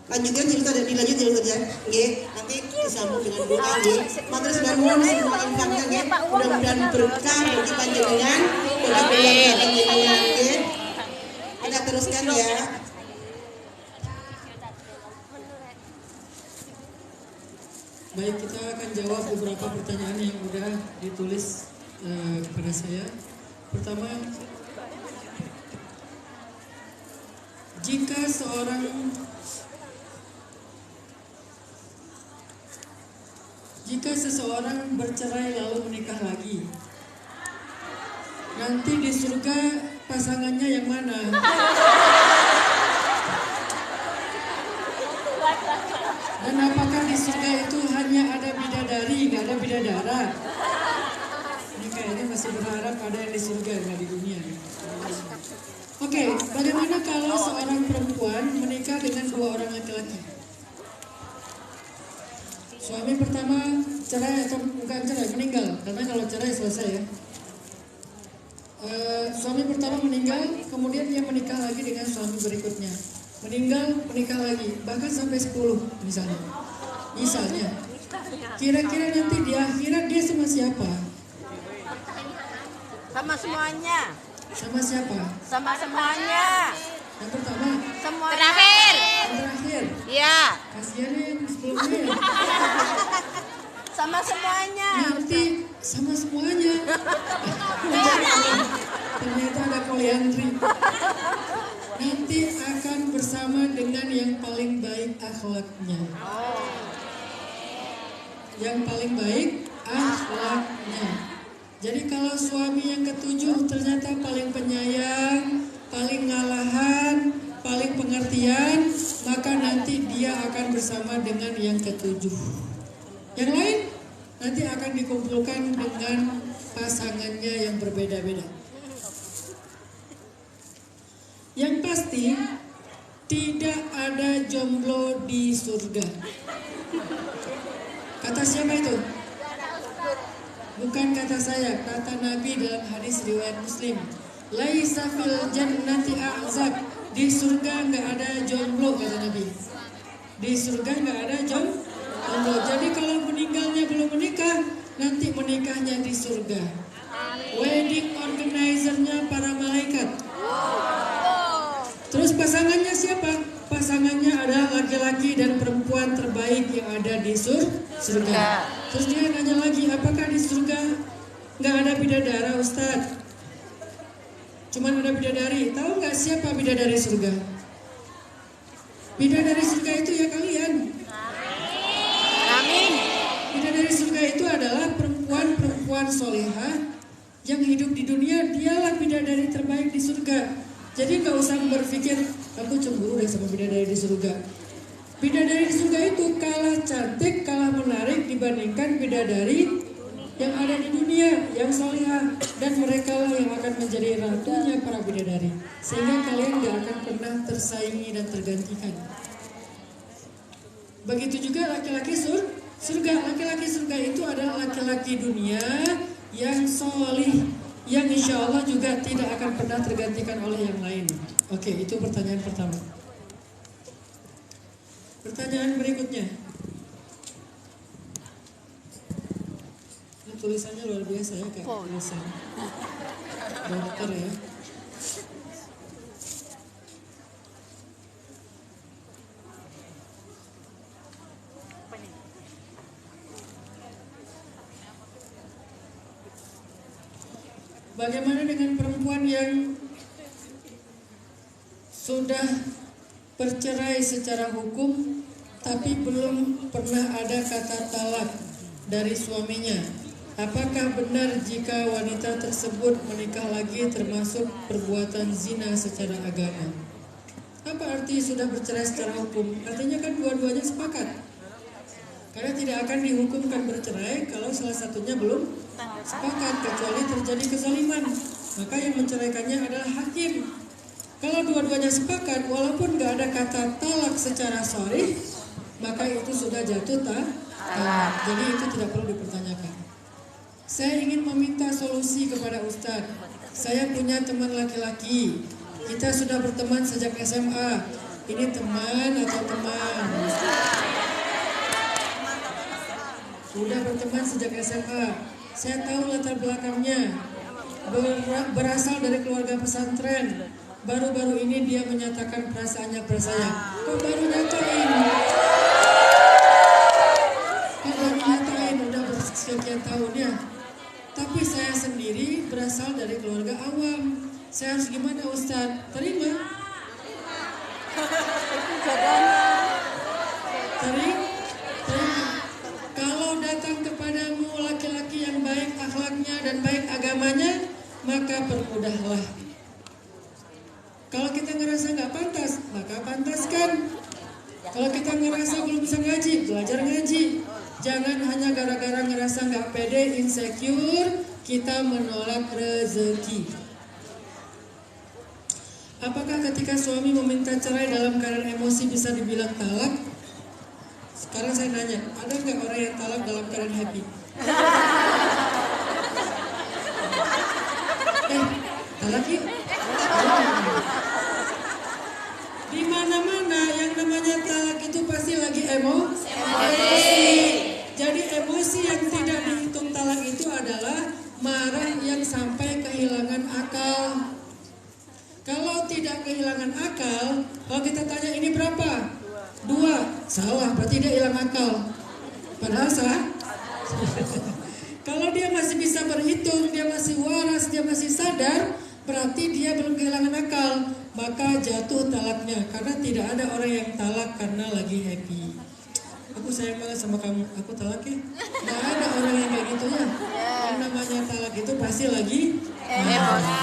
Lanjutkan cerita dan dilanjut ya, nggih. Nanti disambung dengan doa nggih. Matur sembah nuwun semua infaknya nggih. Mudah-mudahan berkah bagi panjenengan, bagi keluarga panjenengan nggih. Kita teruskan ya. Baik, kita akan jawab beberapa pertanyaan yang udah ditulis kepada saya. Pertama, jika seseorang bercerai lalu menikah lagi, nanti di surga pasangannya yang mana? Dan apakah di surga itu hanya ada bidadari, nggak ada bidadara? Ini kayaknya masih berharap ada yang di surga, nggak di dunia. Oke, bagaimana kalau seorang perempuan menikah dengan dua orang laki-laki? Suami pertama cerai atau bukan cerai, meninggal. Karena kalau cerai selesai ya. Suami pertama meninggal, kemudian dia menikah lagi dengan suami berikutnya. Meninggal, menikah lagi, bahkan sampai 10 misalnya. Kira-kira nanti di akhirat dia sama siapa? Sama semuanya. Sama siapa? Sama semuanya. Yang pertama? Semua. Terakhir. Yang terakhir? Iya. Kasihan yang sebelumnya ya. Sama semuanya. Nanti sama semuanya. Ternyata ada poliandri. Nanti akan bersama dengan yang paling baik akhlaknya. Yang paling baik akhlaknya. Jadi kalau suami yang ketujuh ternyata paling penyayang, paling ngalahan, paling pengertian, maka nanti dia akan bersama dengan yang ketujuh. Yang lain nanti akan dikumpulkan dengan pasangannya yang berbeda-beda. Yang pasti tidak ada jomblo di surga. Kata siapa itu? Bukan kata saya, kata Nabi dalam hadis riwayat Muslim. Laisa fil jannati a'zab. Di surga nggak ada jomblo, kata Nabi. Di surga nggak ada jomblo. Jadi kalau meninggalnya belum menikah, nanti menikahnya di surga. Wedding organizer-nya para malaikat. Terus pasangannya siapa? Pasangannya adalah laki-laki dan perempuan terbaik yang ada di surga. Terus dia nanya lagi, apakah di surga nggak ada bidadara, Ustadz? Cuman ada bidadari. Tahu nggak siapa bidadari surga? Bidadari surga itu ya kalian. Amin. Bidadari surga itu adalah perempuan-perempuan solehah yang hidup di dunia, dialah bidadari terbaik di surga. Jadi nggak usah berpikir, aku cemburu deh sama bidadari di surga. Bidadari di surga itu kalah cantik, kalah menarik dibandingkan bidadari yang ada di dunia, yang solihah. Dan mereka lah yang akan menjadi ratunya para bidadari. Sehingga kalian nggak akan pernah tersaingi dan tergantikan. Begitu juga laki-laki surga. Laki-laki surga itu adalah laki-laki dunia yang solih, yang insya Allah juga tidak akan pernah tergantikan oleh yang lain. Oke, itu pertanyaan pertama. Pertanyaan berikutnya. Ini tulisannya luar biasa ya, kayak tulisan dokter ya. Bagaimana dengan perempuan yang sudah bercerai secara hukum tapi belum pernah ada kata talak dari suaminya? Apakah benar jika wanita tersebut menikah lagi termasuk perbuatan zina secara agama? Apa arti sudah bercerai secara hukum? Artinya kan dua-duanya sepakat. Karena tidak akan dihukumkan bercerai kalau salah satunya belum sepakat, kecuali terjadi kezaliman. Maka yang menceraikannya adalah hakim. Kalau dua-duanya sepakat, walaupun nggak ada kata talak secara sharih, maka itu sudah jatuh talak. Jadi itu tidak perlu dipertanyakan. Saya ingin meminta solusi kepada Ustadz. Saya punya teman laki-laki. Kita sudah berteman sejak SMA. Ini teman atau teman? Sudah berteman sejak SMA. Saya tahu latar belakangnya. Berasal dari keluarga pesantren. Baru-baru ini dia menyatakan perasaannya pada saya. Kok baru nyatain? Kok baru sekian tahun ya. Tapi saya sendiri berasal dari keluarga awam. Saya harus gimana Ustadz? Terima? Terima? Kalau datang kepadamu laki-laki yang baik akhlaknya dan baik agamanya, maka permudahlah. Kalau kita ngerasa nggak pantas, maka pantaskan. Kalau kita ngerasa belum bisa ngaji, belajar ngaji. Jangan hanya gara-gara ngerasa nggak pede, insecure, kita menolak rezeki. Apakah ketika suami meminta cerai dalam keadaan emosi bisa dibilang talak? Sekarang saya nanya, ada nggak orang yang talak dalam keadaan happy? Talak yuk. Di mana-mana yang namanya talak itu pasti lagi emosi. Jadi emosi yang tidak dihitung talak itu adalah marah yang sampai kehilangan akal. Kalau tidak kehilangan akal, kalau kita tanya ini berapa? 2. Salah, berarti dia hilang akal. Padahal salah. Kalau dia masih bisa berhitung, dia masih waras, dia masih sadar, berarti dia belum kehilangan akal. Maka jatuh talaknya, karena tidak ada orang yang talak karena lagi happy. Aku sayang banget sama kamu, aku talak ya. Gak ada orang yang kayak gitu ya. Yang namanya talak itu pasti lagi emosi.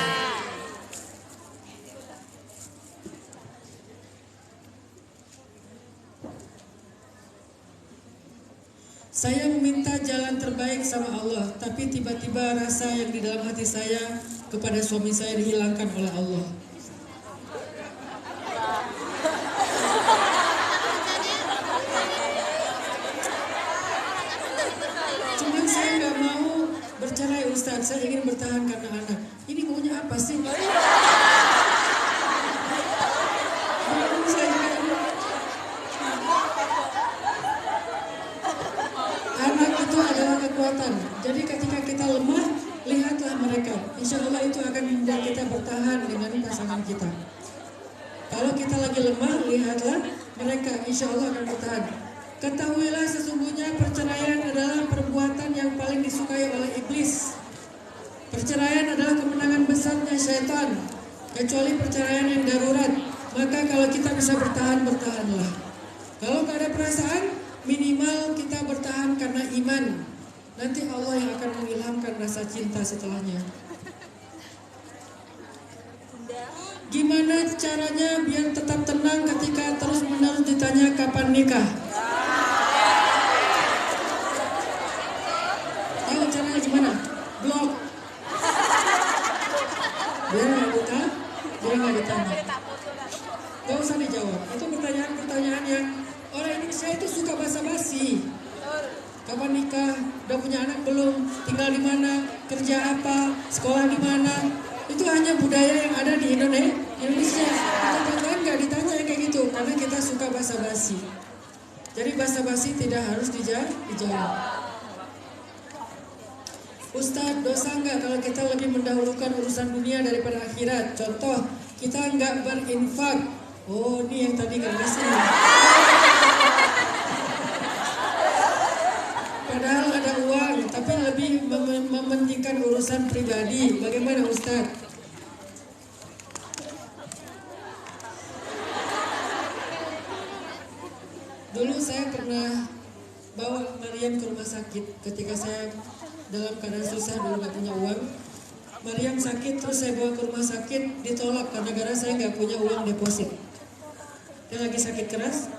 Saya meminta jalan terbaik sama Allah, tapi tiba-tiba rasa yang di dalam hati saya kepada suami saya dihilangkan oleh Allah. Cuman saya nggak mau bercerai Ustaz, saya ingin bertahan karena anak. Ini maunya apa sih? Anak itu adalah kekuatan. Jadi ketika kita lemah, lihatlah mereka. Insya Allah itu akan membuat kita bertahan dengan pasangan kita. Kalau kita lagi lemah, lihatlah mereka. Insya Allah akan bertahan. Ketahuilah sesungguhnya perceraian adalah perbuatan yang paling disukai oleh iblis. Perceraian adalah kemenangan besarnya syaitan. Kecuali perceraian yang darurat. Maka kalau kita bisa bertahan, bertahanlah. Kalau gak ada perasaan, minimal kita bertahan karena iman. Nanti Allah yang akan mengilhamkan rasa cinta setelahnya. Gimana caranya biar tetap tenang ketika terus-menerus ditanya kapan nikah? Tahu caranya gimana? Blok. Biar nggak ditanya. Gak usah dijawab. Itu pertanyaan-pertanyaan yang orang Indonesia itu suka basa-basi. Kapan nikah? Udah punya anak belum? Tinggal di mana? Kerja apa? Sekolah di mana? Itu hanya budaya yang ada di Indonesia. Tetanggaan nggak ditanya yang kayak gitu, karena kita suka basa-basi. Jadi basa-basi tidak harus dijawab. Ustadz, dosa nggak kalau kita lebih mendahulukan urusan dunia daripada akhirat? Contoh, kita nggak berinfak. Oh, ini yang tadi nggak ngasih. Padahal ada uang, tapi lebih mementingkan urusan pribadi. Bagaimana Ustadz? Dulu saya pernah bawa Maryam ke rumah sakit ketika saya dalam keadaan susah, dulu gak punya uang. Maryam sakit, terus saya bawa ke rumah sakit, ditolak karena gara saya gak punya uang deposit. Dia lagi sakit keras,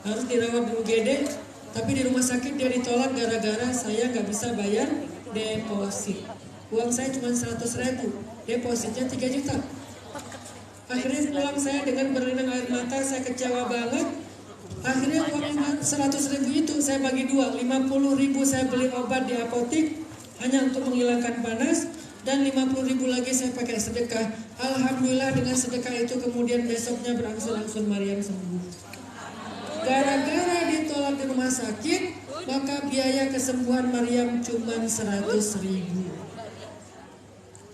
harus dirawat di UGD, tapi di rumah sakit dia ditolak gara-gara saya gak bisa bayar deposit. Uang saya cuma 100.000, depositnya 3 juta. Akhirnya pulang saya dengan berlinang air mata, saya kecewa banget. Akhirnya uang 100.000 itu saya bagi 2, 50.000 saya beli obat di apotik hanya untuk menghilangkan panas, dan 50.000 lagi saya pakai sedekah. Alhamdulillah dengan sedekah itu kemudian besoknya berangsur-angsur Maryam sembuh. Gara-gara ditolak di rumah sakit, maka biaya kesembuhan Maryam cuma 100.000.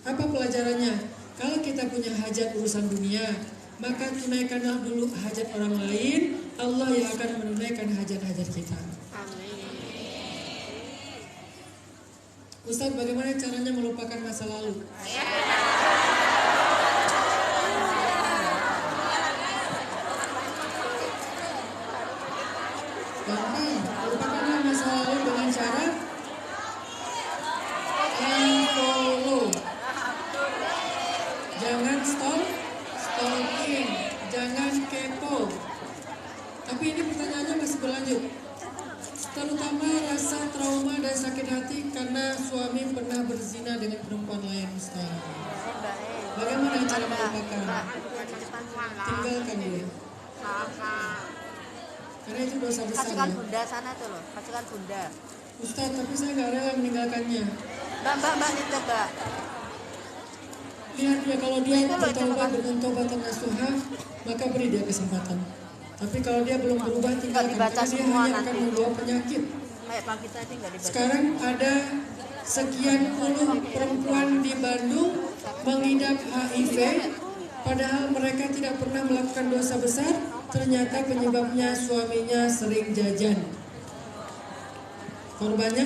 Apa pelajarannya? Kalau kita punya hajat urusan dunia, maka tunaikanlah dulu hajat orang lain, Allah yang akan menunaikan hajat-hajat kita. Ustadz, bagaimana caranya melupakan masa lalu? Gampang, lupakanlah masa lalu dengan cara unfollow. Jangan stalking, jangan kepo. Tapi ini pertanyaannya masih berlanjut. Terutama rasa trauma dan sakit hati karena suami pernah berzina dengan perempuan lain, Ustaz. Bagaimana cara melupakan? Tinggalkan dia. Karena itu dosa besar. Kasihkan Ya. bunda sana tuh loh, kasihkan bunda. Ustaz, tapi saya nggak rela meninggalkannya. Mbak itu mbak. Lihat ya, kalau dia bertobat dengan tobatan nasuha, maka beri dia kesempatan. Tapi kalau dia belum berubah, tinggalkan. Dibaca Karena dia semua hanya akan nanti. membawa penyakit. Kayak pagi tadi nggak dibaca. Sekarang ada sekian puluh perempuan di Bandung mengidap HIV, padahal mereka tidak pernah melakukan dosa besar. Ternyata penyebabnya suaminya sering jajan. Korbannya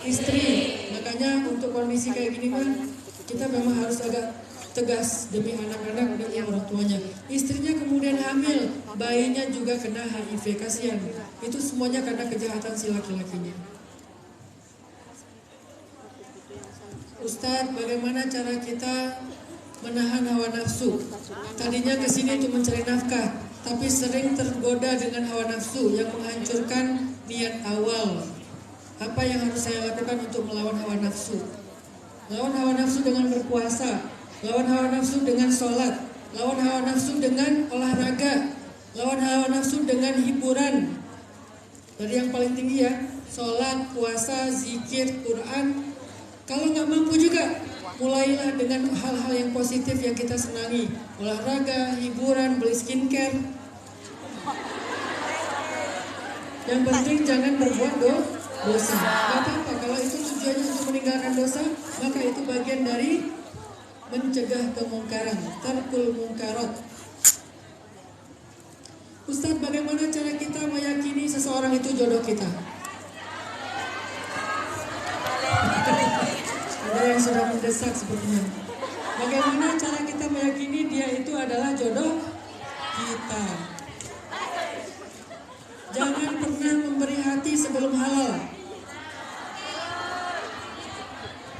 istri. Makanya untuk kondisi kayak gini kan, kita memang harus agak tegas demi anak-anak dan orang tuanya. Istrinya kemudian hamil, bayinya juga kena HIV, kasihan. Itu semuanya karena kejahatan si laki-lakinya. Ustadz, bagaimana cara kita menahan hawa nafsu? Tadinya kesini untuk mencari nafkah, tapi sering tergoda dengan hawa nafsu yang menghancurkan niat awal. Apa yang harus saya lakukan untuk melawan hawa nafsu? Lawan hawa nafsu dengan berpuasa, lawan hawa nafsu dengan sholat, lawan hawa nafsu dengan olahraga, lawan hawa nafsu dengan hiburan. Dari yang paling tinggi ya, sholat, puasa, zikir, Quran. Kalau nggak mampu juga, mulailah dengan hal-hal yang positif yang kita senangi. Olahraga, hiburan, beli skincare. Yang penting jangan berbuat dosa. Gak apa-apa, kalau itu tujuannya untuk meninggalkan dosa, maka itu bagian dari mencegah kemungkaran, tarkul mungkarat. Ustadz, bagaimana cara kita meyakini seseorang itu jodoh kita? Ada yang sudah mendesak sepertinya. Bagaimana cara kita meyakini dia itu adalah jodoh kita? Jangan pernah memberi hati sebelum halal.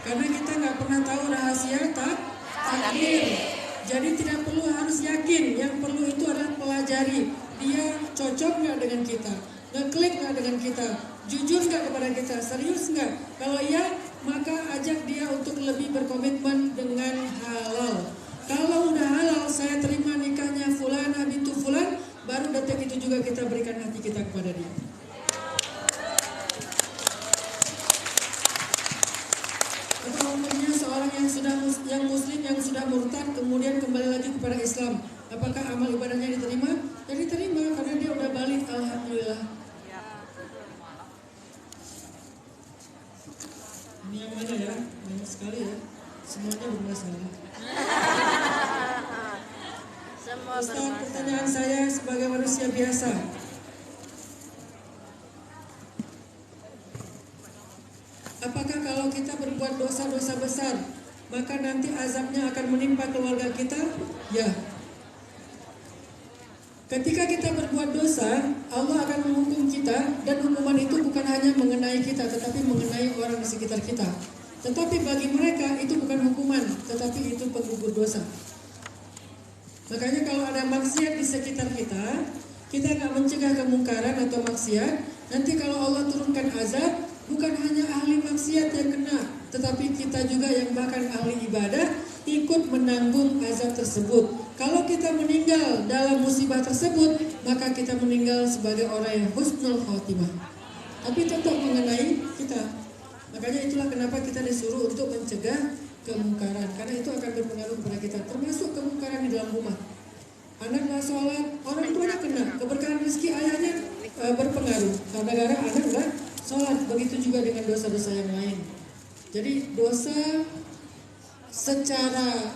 Karena kita nggak pernah tahu rahasia takdir. Jadi tidak perlu harus yakin. Yang perlu itu adalah pelajari. Dia cocok nggak dengan kita? Ngeklik nggak dengan kita? Jujur nggak kepada kita? Serius nggak? Kalau iya, maka ajak dia untuk lebih berkomitmen dengan halal. Kalau udah halal, saya terima nikahnya Fulanah bintu Fulan, baru detik itu juga kita berikan hati kita kepada dia. Atau umumnya seorang yang muslim yang sudah murtad kemudian kembali lagi kepada Islam, apakah amal ibadahnya diterima? Ya diterima karena dia udah balik, alhamdulillah. Ini yang mana ya? Banyak sekali ya. Semuanya bermasalah. Ustaz, pertanyaan saya sebagai manusia biasa. Apakah kalau kita berbuat dosa-dosa besar, maka nanti azabnya akan menimpa keluarga kita? Ya. Ketika kita berbuat dosa, Allah akan menghukum kita, dan hukuman itu bukan hanya mengenai kita, tetapi mengenai orang di sekitar kita. Tetapi bagi mereka itu bukan hukuman, tetapi itu penggugur dosa. Makanya kalau ada maksiat di sekitar kita, kita nggak mencegah kemungkaran atau maksiat, nanti kalau Allah turunkan azab, bukan hanya ahli maksiat yang kena, tetapi kita juga yang bahkan ahli ibadah ikut menanggung azab tersebut. Kalau kita meninggal dalam musibah tersebut, maka kita meninggal sebagai orang yang husnul khotimah. Tapi tetap mengenai kita. Makanya itulah kenapa kita disuruh untuk mencegah kemungkaran, karena itu akan berpengaruh kepada kita, termasuk kemungkaran di dalam rumah. Anak nggak sholat, orang tuanya kena, keberkahan rezeki ayahnya berpengaruh, karena gara anak nggak sholat. Begitu juga dengan dosa-dosa yang lain. Jadi dosa secara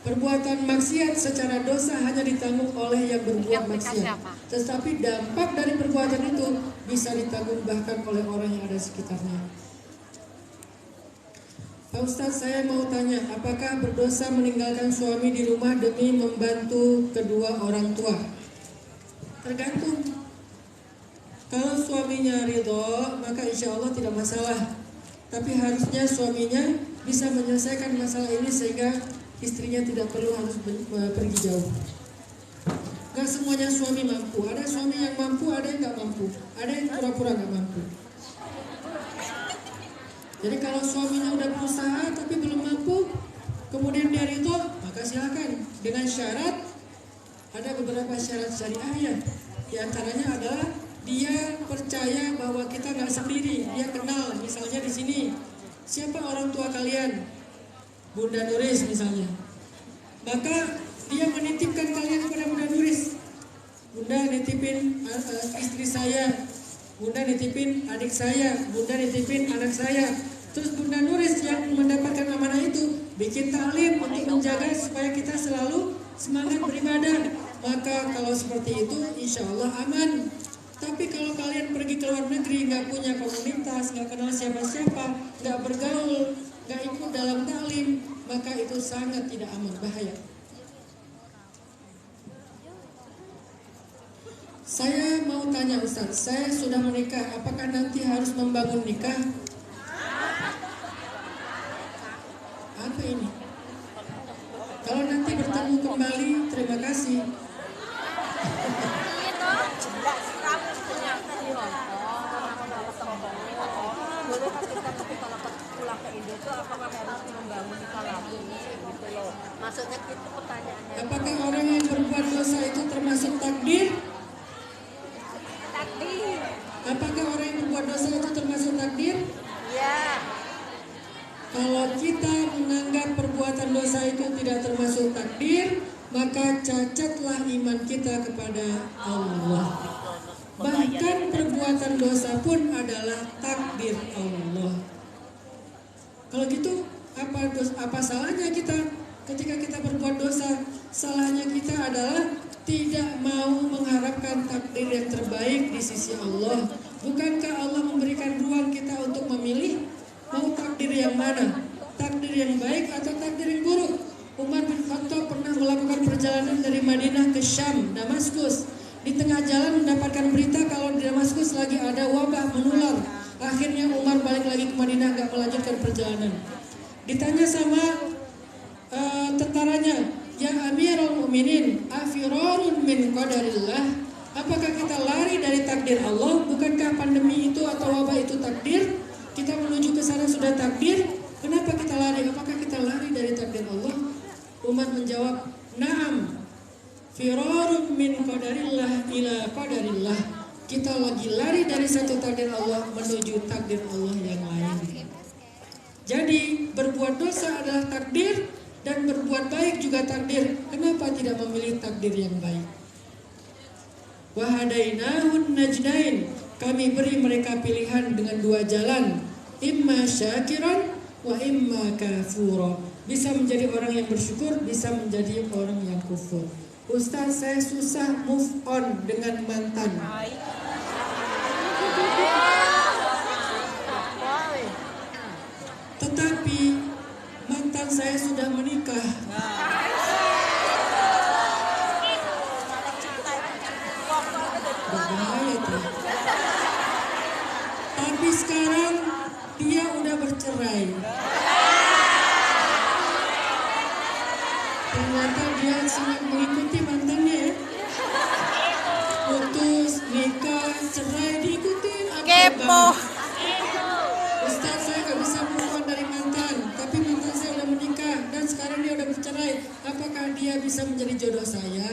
perbuatan maksiat secara dosa hanya ditanggung oleh yang berbuat maksiat. Tetapi dampak dari perbuatan itu bisa ditanggung bahkan oleh orang yang ada di sekitarnya. Pak Ustadz, saya mau tanya, apakah berdosa meninggalkan suami di rumah demi membantu kedua orang tua? Tergantung. Kalau suaminya ridho, maka insya Allah tidak masalah. Tapi harusnya suaminya bisa menyelesaikan masalah ini sehingga istrinya tidak perlu harus pergi jauh. Gak semuanya suami mampu. Ada suami yang mampu, ada yang gak mampu. Ada yang pura-pura gak mampu. Jadi kalau suaminya udah berusaha tapi belum mampu, kemudian dia ridho, maka silakan. Dengan syarat, ada beberapa syarat syariah ya. Di antaranya adalah dia percaya bahwa kita nggak sendiri. Dia kenal, misalnya di sini, siapa orang tua kalian? Bunda Nuris misalnya. Maka dia menitipkan kalian kepada Bunda Nuris. Bunda nitipin istri saya. Bunda nitipin adik saya, Bunda nitipin anak saya. Terus Bunda Nuris yang mendapatkan amanah itu bikin taklim untuk menjaga supaya kita selalu semangat beribadah. Maka kalau seperti itu insya Allah aman. Tapi kalau kalian pergi ke luar negeri, nggak punya komunitas, nggak kenal siapa-siapa, nggak bergaul, nggak ikut dalam taklim, maka itu sangat tidak aman, bahaya. Saya mau tanya Ustadz, saya sudah menikah, apakah nanti harus membangun nikah? Apa ini? Kalau nanti bertemu kembali, terima kasih. Maksudnya itu pertanyaannya. Apakah orang yang berbuat dosa itu termasuk takdir? Takdir. Apakah orang yang berbuat dosa itu termasuk takdir? Ya. Kalau kita menganggap perbuatan dosa itu tidak termasuk takdir, maka cacatlah iman kita kepada Allah. Bahkan perbuatan dosa pun adalah takdir Allah. Kalau gitu, apa salahnya kita ketika kita berbuat dosa? Salahnya kita adalah tidak mau mengharapkan takdir yang terbaik di sisi Allah. Bukankah Allah memberikan ruang kita untuk memilih mau takdir yang mana? Takdir yang baik atau takdir yang buruk? Umar bin Khattab pernah melakukan perjalanan dari Madinah ke Syam, Damaskus. Di tengah jalan mendapatkan berita kalau di Damaskus lagi ada wabah menular. Akhirnya Umar balik lagi ke Madinah, gak melanjutkan perjalanan. Ditanya sama tentaranya, ya Amirul Mukminin, afirarun min qadarillah. Apakah kita lari dari takdir Allah? Bukankah pandemi itu atau wabah itu takdir? Kita menuju ke sana sudah takdir. Kenapa kita lari? Apakah kita lari dari takdir Allah? Umar menjawab, na'am. Firarun min qadarillah ila qadarillah. Kita lagi lari dari satu takdir Allah menuju takdir Allah yang lain. Jadi berbuat dosa adalah takdir dan berbuat baik juga takdir. Kenapa tidak memilih takdir yang baik? Wa hadainahun najdain. Kami beri mereka pilihan dengan dua jalan. Imma syakiran wa imma kafura. Bisa menjadi orang yang bersyukur, bisa menjadi orang yang kufur. Ustaz, saya susah move on dengan mantan. Tetapi mantan saya sudah menikah. Berbahaya tuh. Tapi sekarang dia udah bercerai. Ternyata dia sangat mengikuti mantannya. Putus, nikah, cerai, diikutin. Kepo. Ustaz, saya gak bisa move on dari mantan. Tapi mantan saya udah menikah dan sekarang dia udah bercerai. Apakah dia bisa menjadi jodoh saya?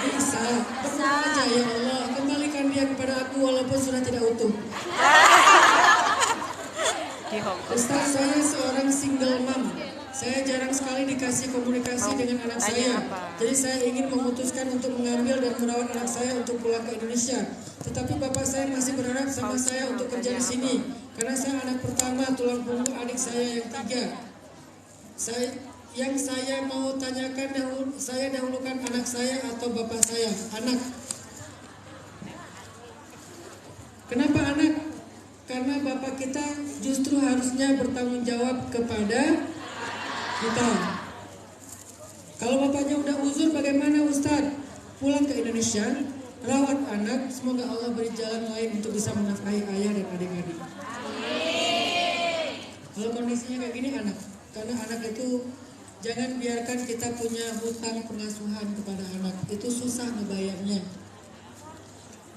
Bisa. Berdoa aja, ya Allah, kembalikan dia kepada aku walaupun sudah tidak utuh. Ustaz, saya seorang single mom. Saya jarang sekali dikasih komunikasi dengan anak saya. Jadi saya ingin memutuskan untuk mengambil dan merawat anak saya untuk pulang ke Indonesia. Tetapi bapak saya masih berharap sama saya untuk kerja di sini. Karena saya anak pertama, tulang punggung adik saya yang 3. Yang saya mau tanyakan, saya dahulukan anak saya atau bapak saya? Anak. Kenapa anak? Karena Bapak kita justru harusnya bertanggung jawab kepada kita. Kalau Bapaknya udah uzur, bagaimana Ustadz? Pulang ke Indonesia, rawat anak, semoga Allah beri jalan lain untuk bisa menafkahi ayah dan adik-adik. Kalau kondisinya kayak gini anak, karena anak itu jangan biarkan kita punya hutang pengasuhan kepada anak, itu susah ngebayarnya.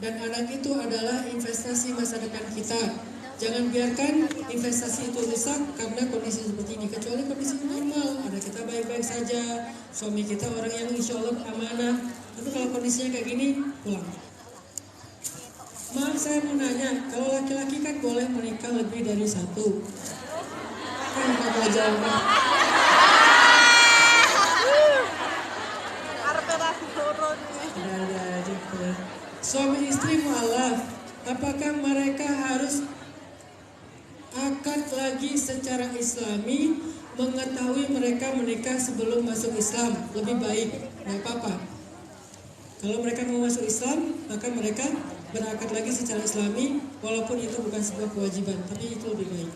Dan anak itu adalah investasi masa depan kita. Jangan biarkan investasi itu rusak karena kondisi seperti ini. Kecuali kondisi normal, ada kita baik-baik saja, suami kita orang yang insya Allah amanah. Tapi kalau kondisinya kayak gini, pulang. Maaf, saya mau nanya, kalau laki-laki kan boleh menikah lebih dari satu. Kan kamu jawab. Suami istri mu'alaf, apakah mereka harus akad lagi secara islami, mengetahui mereka menikah sebelum masuk Islam? Lebih baik, nggak apa-apa. Kalau mereka mau masuk Islam, maka mereka berakad lagi secara islami, walaupun itu bukan sebuah kewajiban, tapi itu lebih baik.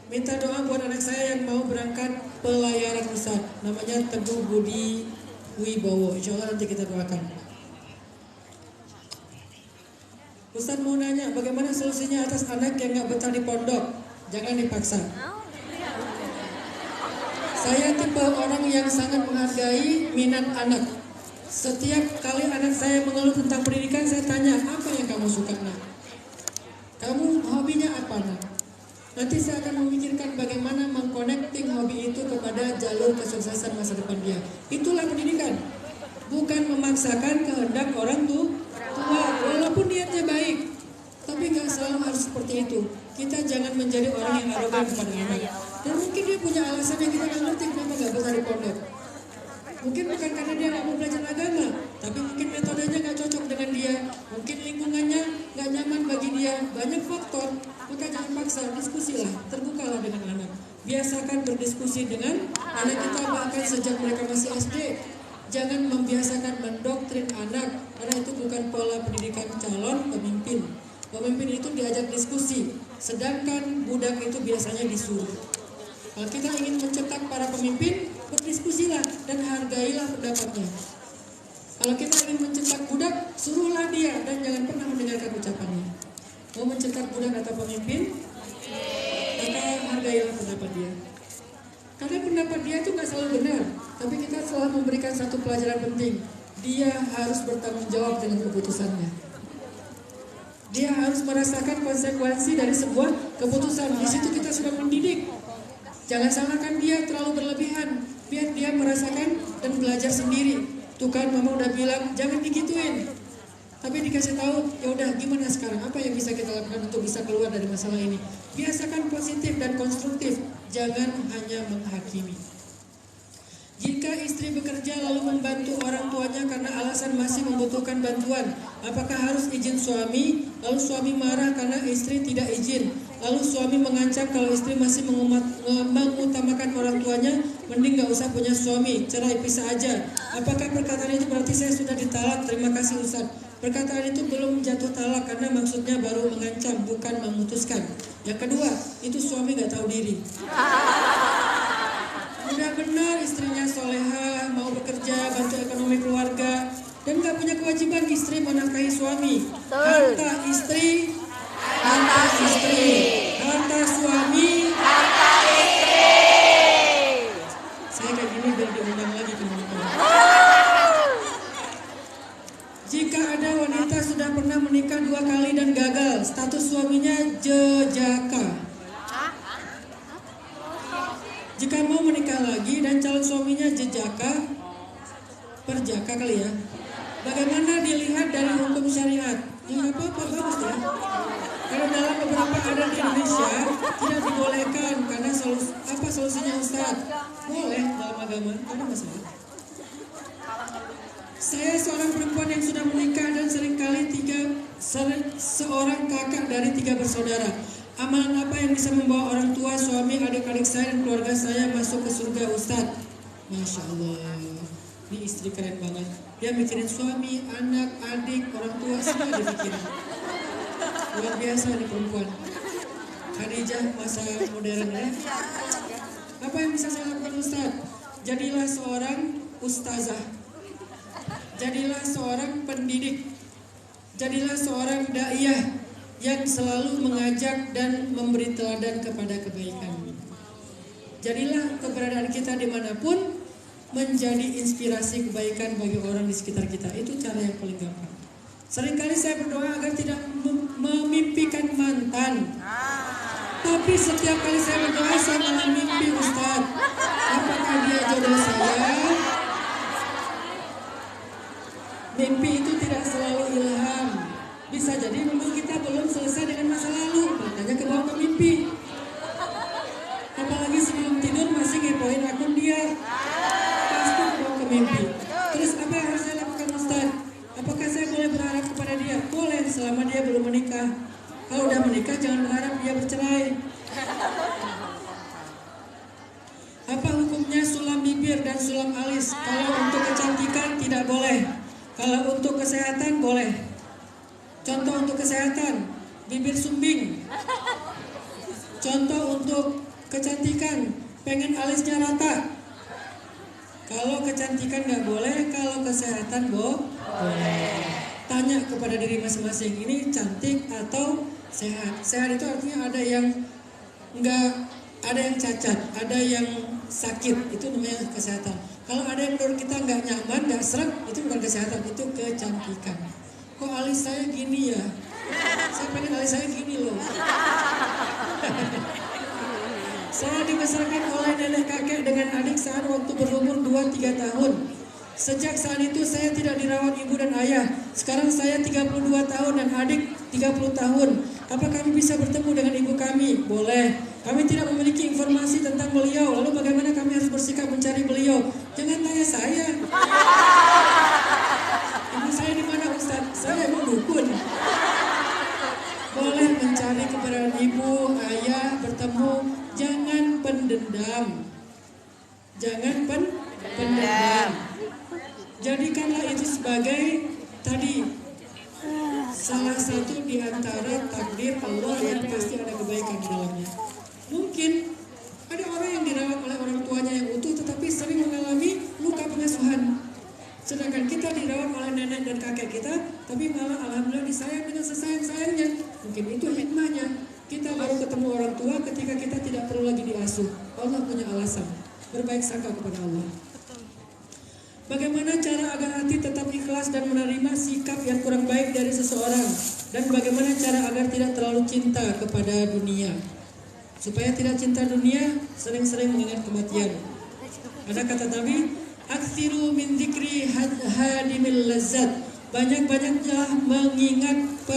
Minta doa buat anak saya yang mau berangkat pelayaran Ustaz, namanya Teguh Budi Wibowo, insya Allah nanti kita doakan. Ustaz mau nanya, bagaimana solusinya atas anak yang nggak betah di pondok? Jangan dipaksa. Saya tipe orang yang sangat menghargai minat anak. Setiap kali anak saya mengeluh tentang pendidikan, saya tanya, apa yang kamu suka, nak? Kamu hobinya apa, nak? Nanti saya akan memikirkan bagaimana mengkonekting hobi itu kepada jalur kesuksesan masa depan dia. Itulah pendidikan. Bukan memaksakan kehendak orang tua, walaupun niatnya baik, tapi nggak selalu harus seperti itu. Kita jangan menjadi orang yang arogan kepada anak. Dan mungkin dia punya alasan yang kita nggak ngerti kenapa nggak betah di pondok. Mungkin bukan karena dia nggak mau belajar agama, tapi mungkin metodenya nggak cocok dengan dia. Mungkin lingkungannya nggak nyaman bagi dia. Banyak faktor. Maka jangan paksa, diskusilah, terbukalah dengan anak. Biasakan berdiskusi dengan anak kita bahkan sejak mereka masih SD. Jangan membiasakan mendoktrin anak, karena itu bukan pola pendidikan calon pemimpin. Pemimpin itu diajak diskusi, sedangkan budak itu biasanya disuruh. Kalau kita ingin mencetak para pemimpin, berdiskusilah dan hargailah pendapatnya. Kalau kita ingin mencetak budak, suruhlah dia dan jangan pernah mendengarkan ucapannya. Mau mencetak budak atau pemimpin, maka hargailah pendapat dia. Karena pendapat dia itu nggak selalu benar, tapi kita selalu memberikan satu pelajaran penting. Dia harus bertanggung jawab dengan keputusannya. Dia harus merasakan konsekuensi dari sebuah keputusan. Di situ kita sudah mendidik. Jangan salahkan dia terlalu berlebihan. Biar dia merasakan dan belajar sendiri. Tuh kan mama udah bilang jangan digituin. Tapi dikasih tahu, ya udah gimana sekarang? Apa yang bisa kita lakukan untuk bisa keluar dari masalah ini? Biasakan positif dan konstruktif. Jangan hanya menghakimi. Jika istri bekerja lalu membantu orang tuanya karena alasan masih membutuhkan bantuan, apakah harus izin suami? Lalu suami marah karena istri tidak izin. Lalu suami mengancam kalau istri masih mengutamakan orang tuanya, mending gak usah punya suami, cerai pisah aja. Apakah perkataan itu berarti saya sudah ditalak? Terima kasih Ustaz. Perkataan itu belum jatuh talak karena maksudnya baru mengancam, bukan memutuskan. Yang kedua, itu suami gak tahu diri. Udah benar istrinya soleha, mau bekerja, bantu ekonomi keluarga, dan gak punya kewajiban istri menafkahi suami. Harta istri, harta istri. Harta suami, harta istri. Saya kayak gini biar diundang lagi teman-teman. Jika ada wanita sudah pernah menikah 2 kali dan gagal, status suaminya jejaka. Jika mau menikah lagi dan calon suaminya jejaka, perjaka kali ya, bagaimana dilihat dari hukum syariat? Ya nggak apa-apa, bagus ya. Karena dalam beberapa adat di Indonesia tidak dibolehkan karena apa solusinya Ustaz? Boleh dalam agama, ada masalah. Saya seorang perempuan yang sudah menikah dan seringkali seorang kakak dari 3 bersaudara. Amalan apa yang bisa membawa orang tua, suami, adik-adik saya dan keluarga saya masuk ke surga Ustaz? Masya Allah, ini istri keren banget. Dia mikirin suami, anak, adik, orang tua, semua dia mikirin. Luar biasa nih perempuan. Khadijah masa modern ya. Apa yang bisa saya lakukan Ustaz? Jadilah seorang ustazah. Jadilah seorang pendidik. Jadilah seorang da'iyah yang selalu mengajak dan memberi teladan kepada kebaikan. Jadilah keberadaan kita dimanapun menjadi inspirasi kebaikan bagi orang di sekitar kita. Itu cara yang paling gampang. Seringkali saya berdoa agar tidak memimpikan mantan. Tapi setiap kali saya berdoa saya malah mimpi Ustaz. Apakah dia jodoh saya? Mimpi itu tidak selalu ilham. Bisa jadi memang kita belum selesai dengan masa lalu, makanya kebawa ke mimpi. Apalagi sebelum tidur masih ngepoin akun dia, pasti kebawa ke mimpi. Terus apa yang harus saya lakukan Ustaz? Apakah saya boleh berharap kepada dia? Boleh, selama dia belum menikah. Kalau udah menikah jangan berharap dia bercerai. Apa hukumnya sulam bibir dan sulam alis? Kalau untuk kecantikan tidak boleh. Kalau untuk kesehatan boleh. Contoh untuk kesehatan, bibir sumbing. Contoh untuk kecantikan, pengen alisnya rata. Kalau kecantikan nggak boleh, kalau kesehatan boleh. Tanya kepada diri masing-masing, ini cantik atau sehat? Sehat itu artinya ada yang nggak, ada yang cacat, ada yang sakit, itu namanya kesehatan. Kalau ada yang menurut kita nggak nyaman, nggak sreg, itu bukan kesehatan, itu kecantikan. Kok alis saya gini ya? Saya pengen alis saya gini loh. Saya dibesarkan oleh nenek kakek dengan adik saat waktu berumur 2-3 tahun. Sejak saat itu saya tidak dirawat ibu dan ayah. Sekarang saya 32 tahun dan adik 30 tahun. Apa kami bisa bertemu dengan ibu kami? Boleh. Kami tidak memiliki informasi tentang beliau. Lalu bagaimana kami harus bersikap mencari beliau? Jangan tanya saya. Ibu saya di mana Ustaz? Saya emang dukun. Boleh mencari keberadaan ibu, ayah, bertemu. Jangan pendendam. Jangan pendendam. Jadikanlah itu sebagai tadi salah satu di antara takdir Allah yang pasti ada kebaikan di dalamnya. Mungkin ada orang yang dirawat oleh orang tuanya yang utuh tetapi sering mengalami luka pengasuhan. Sedangkan kita dirawat oleh nenek dan kakek kita, tapi malah alhamdulillah disayang dengan sesayang-sayangnya. Mungkin itu hikmahnya. Kita baru ketemu orang tua ketika kita tidak perlu lagi diasuh. Allah punya alasan. Berbaik sangka kepada Allah. Bagaimana cara agar hati tetap ikhlas dan menerima sikap yang kurang baik dari seseorang? Dan bagaimana cara agar tidak terlalu cinta kepada dunia? Supaya tidak cinta dunia, sering-sering mengingat kematian. Ada kata Nabi, "Aktsiru min dzikri hadimil lazzat." Banyak-banyaklah mengingat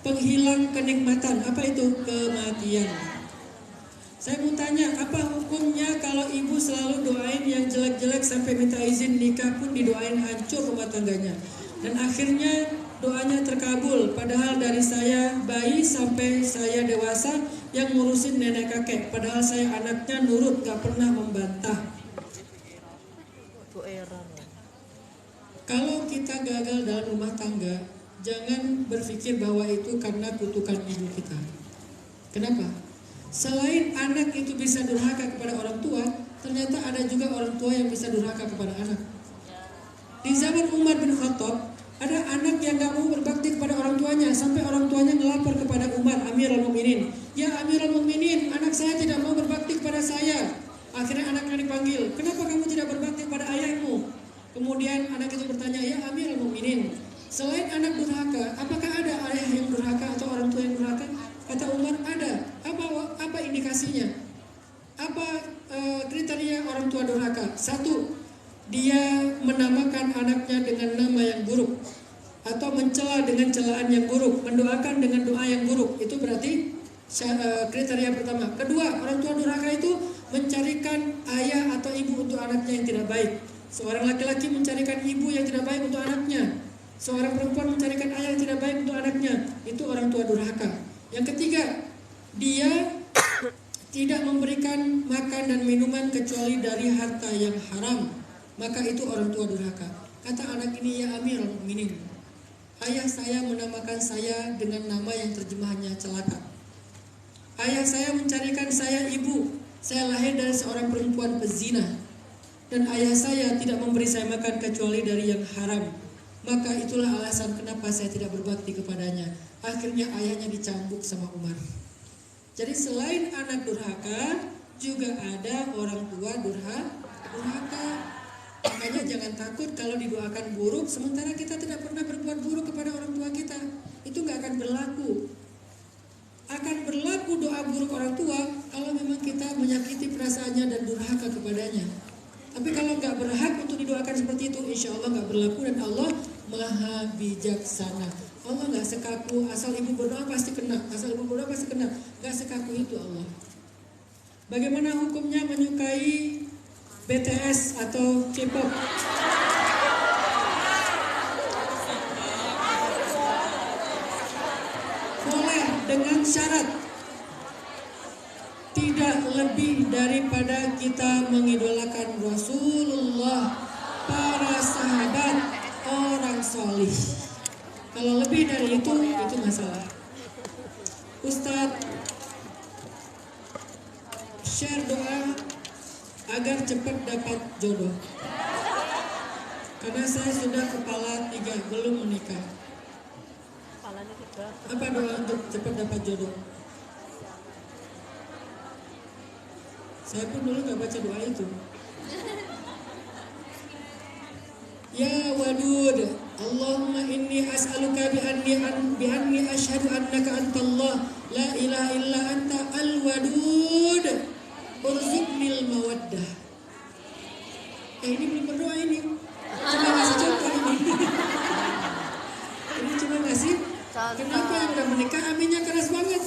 penghilang kenikmatan. Apa itu? Kematian. Saya mau tanya, apa hukumnya kalau ibu selalu doain yang jelek-jelek sampai minta izin nikah pun didoain hancur rumah tangganya. Dan akhirnya doanya terkabul. Padahal dari saya bayi sampai saya dewasa yang ngurusin nenek kakek. Padahal saya anaknya nurut, gak pernah membantah. Kalau kita gagal dalam rumah tangga, jangan berpikir bahwa itu karena kutukan ibu kita. Kenapa? Selain anak itu bisa durhaka kepada orang tua, ternyata ada juga orang tua yang bisa durhaka kepada anak. Di zaman Umar bin Khattab, ada anak yang gak mau berbakti kepada orang tuanya, sampai orang tuanya ngelapor kepada Umar, Amirul Mukminin. Ya Amirul Mukminin, anak saya tidak mau berbakti kepada saya. Akhirnya anaknya dipanggil, kenapa kamu tidak berbakti kepada ayahmu? Kemudian anak itu bertanya, ya Amirul Mukminin, selain anak durhaka, apakah ada ayah yang durhaka atau orang tua yang durhaka? Kata Umar, ada. Apa indikasinya? Apa kriteria orang tua durhaka? Satu, dia menamakan anaknya dengan nama yang buruk, atau mencela dengan celaan yang buruk, mendoakan dengan doa yang buruk. Itu berarti kriteria pertama. Kedua, orang tua durhaka itu mencarikan ayah atau ibu untuk anaknya yang tidak baik. Seorang laki-laki mencarikan ibu yang tidak baik untuk anaknya. Seorang perempuan mencarikan ayah yang tidak baik untuk anaknya. Itu orang tua durhaka. Yang ketiga, dia tidak memberikan makan dan minuman kecuali dari harta yang haram. Maka itu orang tua durhaka. Kata anak ini, ya Amirul Mukminin, Ayah saya menamakan saya dengan nama yang terjemahannya celaka. Ayah saya mencarikan saya ibu. Saya lahir dari seorang perempuan pezina. Dan ayah saya tidak memberi saya makan kecuali dari yang haram. Maka itulah alasan kenapa saya tidak berbakti kepadanya. Akhirnya ayahnya dicambuk sama Umar. Jadi selain anak durhaka, juga ada orang tua durhaka. Makanya jangan takut kalau didoakan buruk, sementara kita tidak pernah berbuat buruk kepada orang tua kita. Itu nggak akan berlaku. Akan berlaku doa buruk orang tua kalau memang kita menyakiti perasaannya dan durhaka kepadanya. Tapi kalau nggak berhak untuk didoakan seperti itu, insya Allah nggak berlaku dan Allah maha bijaksana. Allah nggak sekaku asal ibu berdoa pasti kena, asal ibu berdoa pasti kena. Nggak sekaku itu Allah. Bagaimana hukumnya menyukai BTS atau K-pop? Boleh dengan syarat tidak lebih daripada kita mengidolakan Rasulullah, para sahabat, orang solih. Kalau lebih dari itu masalah. Ustadz share doa agar cepat dapat jodoh. Karena saya sudah kepala 3, belum menikah. Apa doa untuk cepat dapat jodoh? Saya pun dulu gak baca doa itu. Ya Wadud, Allahumma inni as'aluka bi'anni ashhadu annaka antallah la ilaha illa anta al-wadud urzuqnil mawaddah. Ini belum berdoa ini. Cuma ngasih contoh ini. Ini cuma ngasih. Kenapa yang udah menikah aminnya keras banget?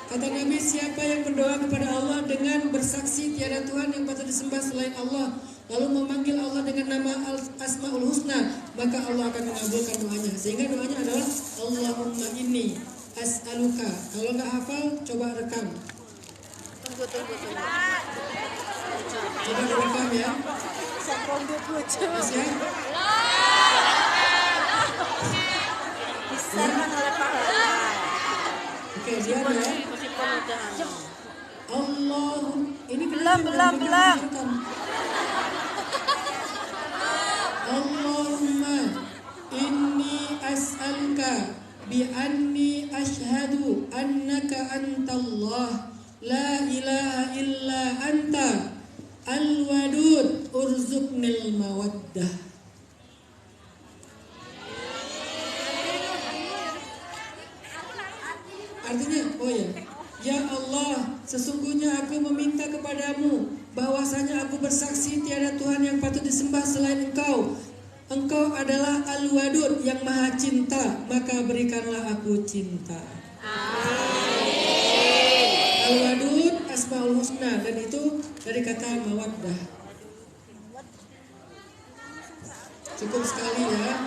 Kata Nabi, siapa yang berdoa kepada Allah dengan bersaksi tiada Tuhan yang patut disembah selain Allah, lalu memanggil Allah dengan nama Asmaul Husna, maka Allah akan mengabulkan doanya. Sehingga doanya adalah Allahumma inni as'aluka. Kalau nggak hafal, coba rekam. Tunggu. Coba direkam ya. Mas ya. Diserahkan oleh pahala. Oke, dia ya. Allah, ini Belum. Allahumma inni as'aluka bi anni ashhadu annaka antallah la ilaha illa anta al-wadud urzuqnil mawaddah. Artinya, ya Allah, sesungguhnya aku meminta kepadamu bahwasanya aku bersaksi tiada Tuhan yang patut disembah selain Engkau. Engkau adalah Al-Wadud yang maha cinta, maka berikanlah aku cinta. Al-Wadud Asmaul Husna, dan itu dari kata mawaddah. Cukup sekali ya.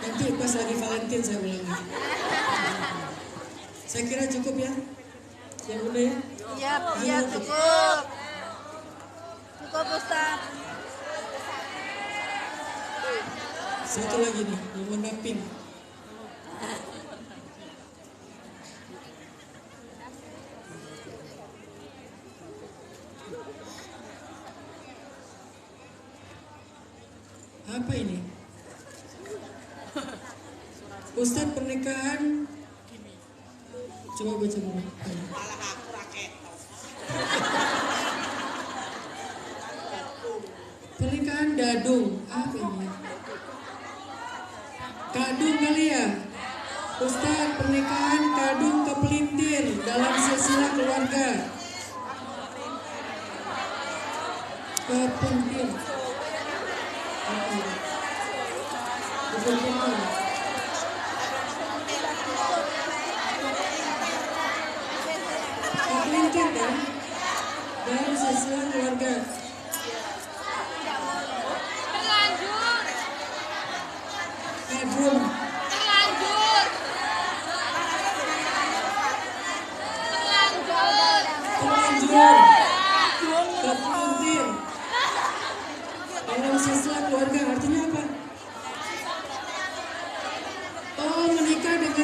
Nanti pas lagi Valentine saya ulangi. Saya kira cukup ya. Yang udah ya? Iya, cukup. Cukup Ustaz. Satu lagi nih, yang warna pink. Apa ini? Ustadz pernikahan. Coba baca dulu. Pernikahan dadung. Apa ini? Kadung kali ya? Ustadz, pernikahan kadung kepelintir dalam silsilah keluarga. Kepelintir. Kepelintir. Kepelintir kan? Dalam silsilah keluarga. Kadung. Terlanjur. Kepelintir. Dalam silsilah keluarga artinya apa?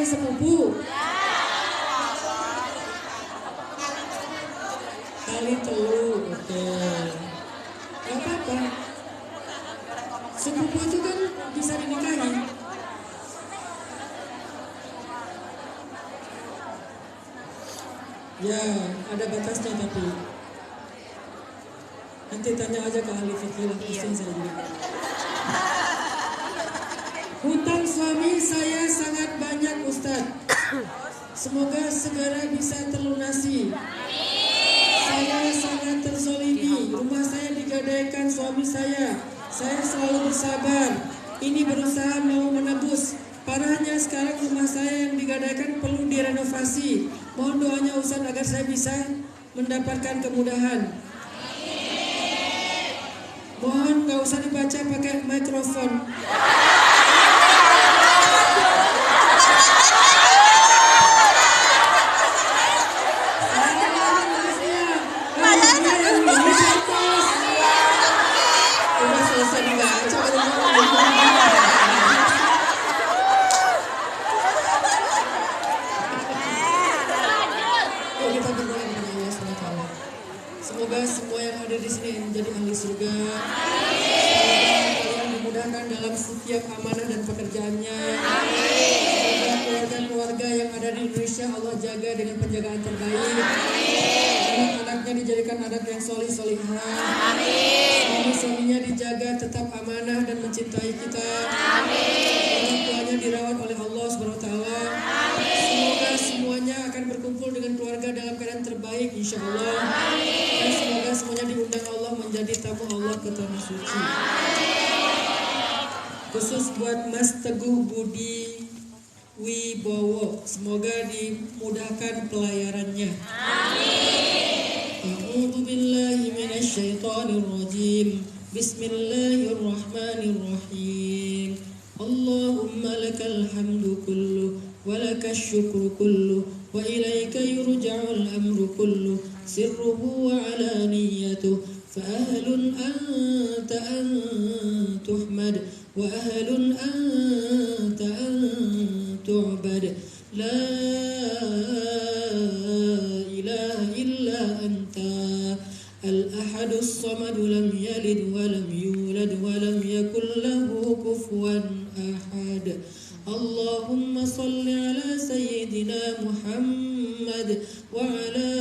sepupu? Kali telu, betul. Gak apa-apa. Sepupu itu kan bisa dinikahi. Ya, ada batasnya tapi. Nanti tanya aja ke ahli fikih lah, pusing saya juga. Hutang suami saya sangat banyak, Ustadz. Semoga segera bisa terlunasi. Saya sangat terzolimi. Rumah saya digadaikan suami saya. Saya selalu bersabar. Ini berusaha mau menebus. Parahnya sekarang rumah saya yang digadaikan perlu direnovasi. Mohon doanya Ustadz agar saya bisa mendapatkan kemudahan. Mohon gak usah dibaca pakai mikrofon. Udah selesai dibaca. Yuk kita berdoa kepada Allah SWT. Semoga semua yang ada di sini menjadi ahli surga. Semoga kalian dimudahkan dalam setiap amanah dan pekerjaannya. Semoga keluarga-keluarga yang ada di Indonesia Allah jaga dengan penjagaan terbaik. Anak-anaknya dijadikan anak yang solih-solihah. Suami-suaminya dijaga tetap amanah dan mencintai kita. Orang tuanya dirawat oleh Allah SWT. Semoga semuanya akan berkumpul dengan keluarga dalam keadaan terbaik insya Allah. Dan semoga semuanya diundang Allah menjadi tamu Allah ke tanah suci. Khusus buat Mas Teguh Budi Wibowo, semoga dimudahkan pelayarannya. A'udzu billahi minasyaitonir rajim. Bismillahirrahmanirrahim. Allahumma lakal hamdu kullu wa lakash syukru kullu wa ilaika yurja'ul amru kullu sirruhu wa alaniyatuhu fa ahlun anta an tuhmad wa ahlun anta an tu'bad la ilaha illa anta al-ahadus samad lam yalid wa lam yulad wa lam yakul lahu kufuwan ahad. Allahumma salli ala sayyidina Muhammad wa ala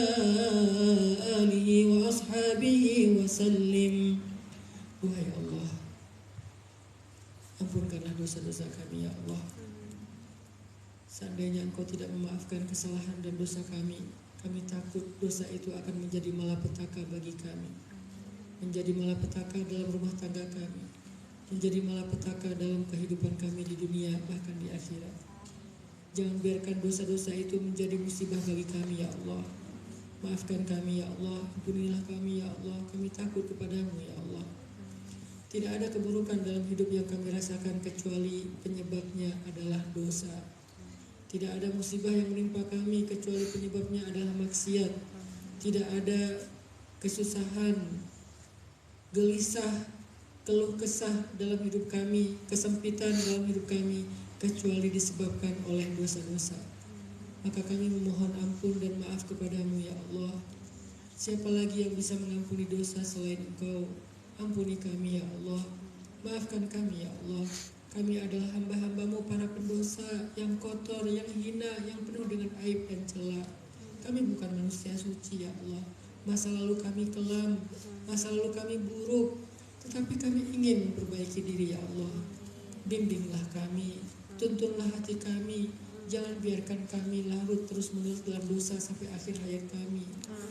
alihi wa ashabihi wa sallim. Wahai Allah, ampunkanlah dosa-dosa kami ya Allah. Seandainya Engkau tidak memaafkan kesalahan dan dosa kami takut dosa itu akan menjadi malapetaka bagi kami, menjadi malapetaka dalam rumah tangga kami, menjadi malapetaka dalam kehidupan kami di dunia bahkan di akhirat. Jangan biarkan dosa-dosa itu menjadi musibah bagi kami ya Allah. Maafkan kami ya Allah, ampunilah kami ya Allah, kami takut kepadamu ya Allah. Tidak ada keburukan dalam hidup yang kami rasakan kecuali penyebabnya adalah dosa. Tidak ada musibah yang menimpa kami kecuali penyebabnya adalah maksiat. Tidak ada kesusahan, gelisah, keluh kesah dalam hidup kami, kesempitan dalam hidup kami kecuali disebabkan oleh dosa-dosa. Maka kami memohon ampun dan maaf kepadamu ya Allah. Siapa lagi yang bisa mengampuni dosa selain Engkau? Ampuni kami ya Allah. Maafkan kami ya Allah. Kami adalah hamba-hambamu para pendosa yang kotor, yang hina, yang penuh dengan aib dan cela. Kami bukan manusia suci ya Allah. Masa lalu kami kelam, masa lalu kami buruk, tetapi kami ingin memperbaiki diri ya Allah. Bimbinglah kami, tuntunlah hati kami. Jangan biarkan kami larut terus-menerus dalam dosa sampai akhir hayat kami.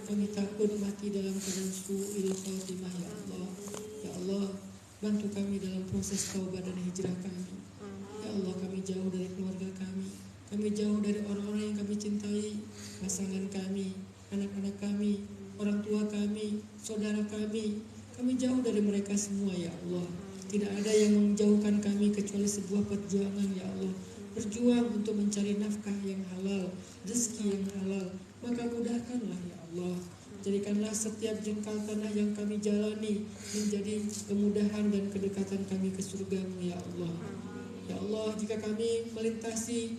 Kami takut mati dalam keadaan su'il khatimah ya Allah. Ya Allah, bantu kami dalam proses taubat dan hijrah kami. Ya Allah, kami jauh dari keluarga kami. Kami jauh dari orang-orang yang kami cintai. Pasangan kami, anak-anak kami, orang tua kami, saudara kami. Kami jauh dari mereka semua ya Allah. Tidak ada yang menjauhkan kami kecuali sebuah perjuangan ya Allah. Berjuang untuk mencari nafkah yang halal, rezeki yang halal. Maka mudahkanlah ya Allah. Jadikanlah setiap jengkal tanah yang kami jalani menjadi kemudahan dan kedekatan kami ke surga-Mu ya Allah. Ya Allah, jika kami melintasi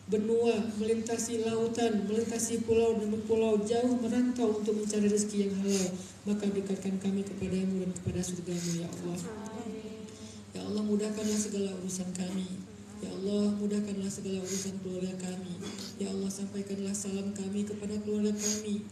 benua, melintasi lautan, melintasi pulau demi pulau, jauh merantau untuk mencari rezeki yang halal. Maka dekatkan kami kepadamu dan kepada surgamu ya Allah. Ya Allah, mudahkanlah segala urusan kami. Ya Allah, mudahkanlah segala urusan keluarga kami. Ya Allah, sampaikanlah salam kami kepada keluarga kami.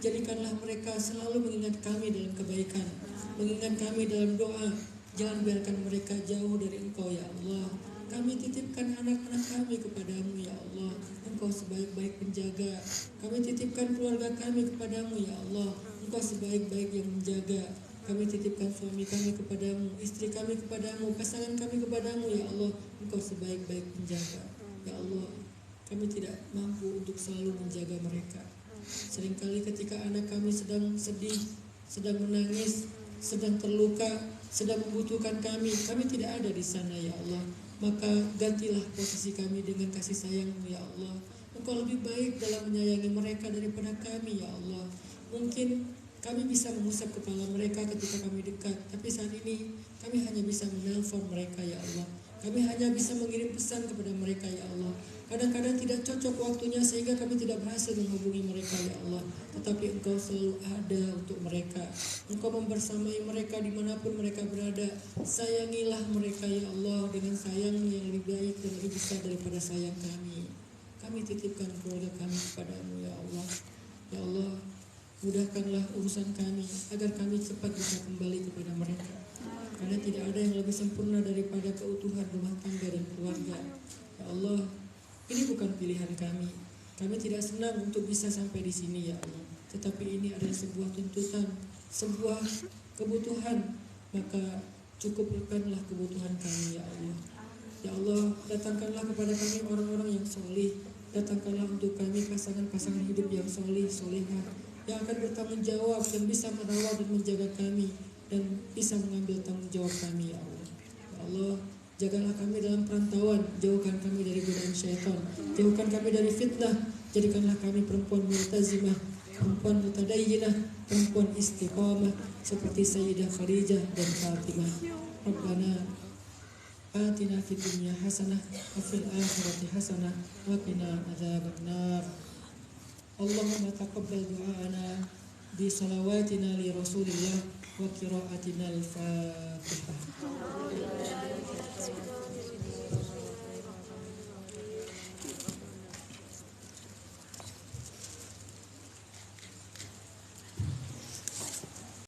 Jadikanlah mereka selalu mengingat kami dalam kebaikan, mengingat kami dalam doa. Jangan biarkan mereka jauh dari Engkau ya Allah. Kami titipkan anak-anak kami kepadamu ya Allah. Engkau sebaik-baik penjaga. Kami titipkan keluarga kami kepadamu ya Allah. Engkau sebaik-baik yang menjaga. Kami titipkan suami kami kepadamu, istri kami kepadamu, pasangan kami kepadamu ya Allah. Engkau sebaik-baik penjaga ya Allah. Kami tidak mampu untuk selalu menjaga mereka. Seringkali ketika anak kami sedang sedih, sedang menangis, sedang terluka, sedang membutuhkan kami tidak ada di sana ya Allah. Maka gantilah posisi kami dengan kasih sayang-Mu ya Allah. Engkau lebih baik dalam menyayangi mereka daripada kami ya Allah. Mungkin kami bisa mengusap kepala mereka ketika kami dekat, tapi saat ini kami hanya bisa menelpon mereka ya Allah. Kami hanya bisa mengirim pesan kepada mereka ya Allah. Kadang-kadang tidak cocok waktunya sehingga kami tidak berhasil menghubungi mereka ya Allah. Tetapi Engkau selalu ada untuk mereka. Engkau membersamai mereka dimanapun mereka berada. Sayangilah mereka ya Allah dengan sayang yang lebih baik dan lebih besar daripada sayang kami. Kami titipkan keluarga kami kepadamu ya Allah. Ya Allah, mudahkanlah urusan kami agar kami cepat bisa kembali kepada mereka. Karena tidak ada yang lebih sempurna daripada keutuhan rumah tangga dan keluarga. Ya Allah, ini bukan pilihan kami. Kami tidak senang untuk bisa sampai di sini ya Allah. Tetapi ini adalah sebuah tuntutan, sebuah kebutuhan. Maka cukupkanlah kebutuhan kami ya Allah. Ya Allah, datangkanlah kepada kami orang-orang yang solih. Datangkanlah untuk kami pasangan-pasangan hidup yang solih, solehah, yang akan bertanggung jawab dan bisa merawat dan menjaga kami dan bisa mengambil tanggung jawab kami ya Allah. Ya Allah, jagalah kami dalam perantauan, jauhkan kami dari godaan syaitan, jauhkan kami dari fitnah, jadikanlah kami perempuan multazimah, perempuan mutadayyinah, perempuan istiqamah seperti Sayyidah Khadijah dan Fatimah. Rabbana atina fid dunya hasanah wa fil akhirati hasanah wa qina adzabannar. Allahumma taqabbal du'ana bi salawatina li Rasulillah wa qira'atina al-Fatihah.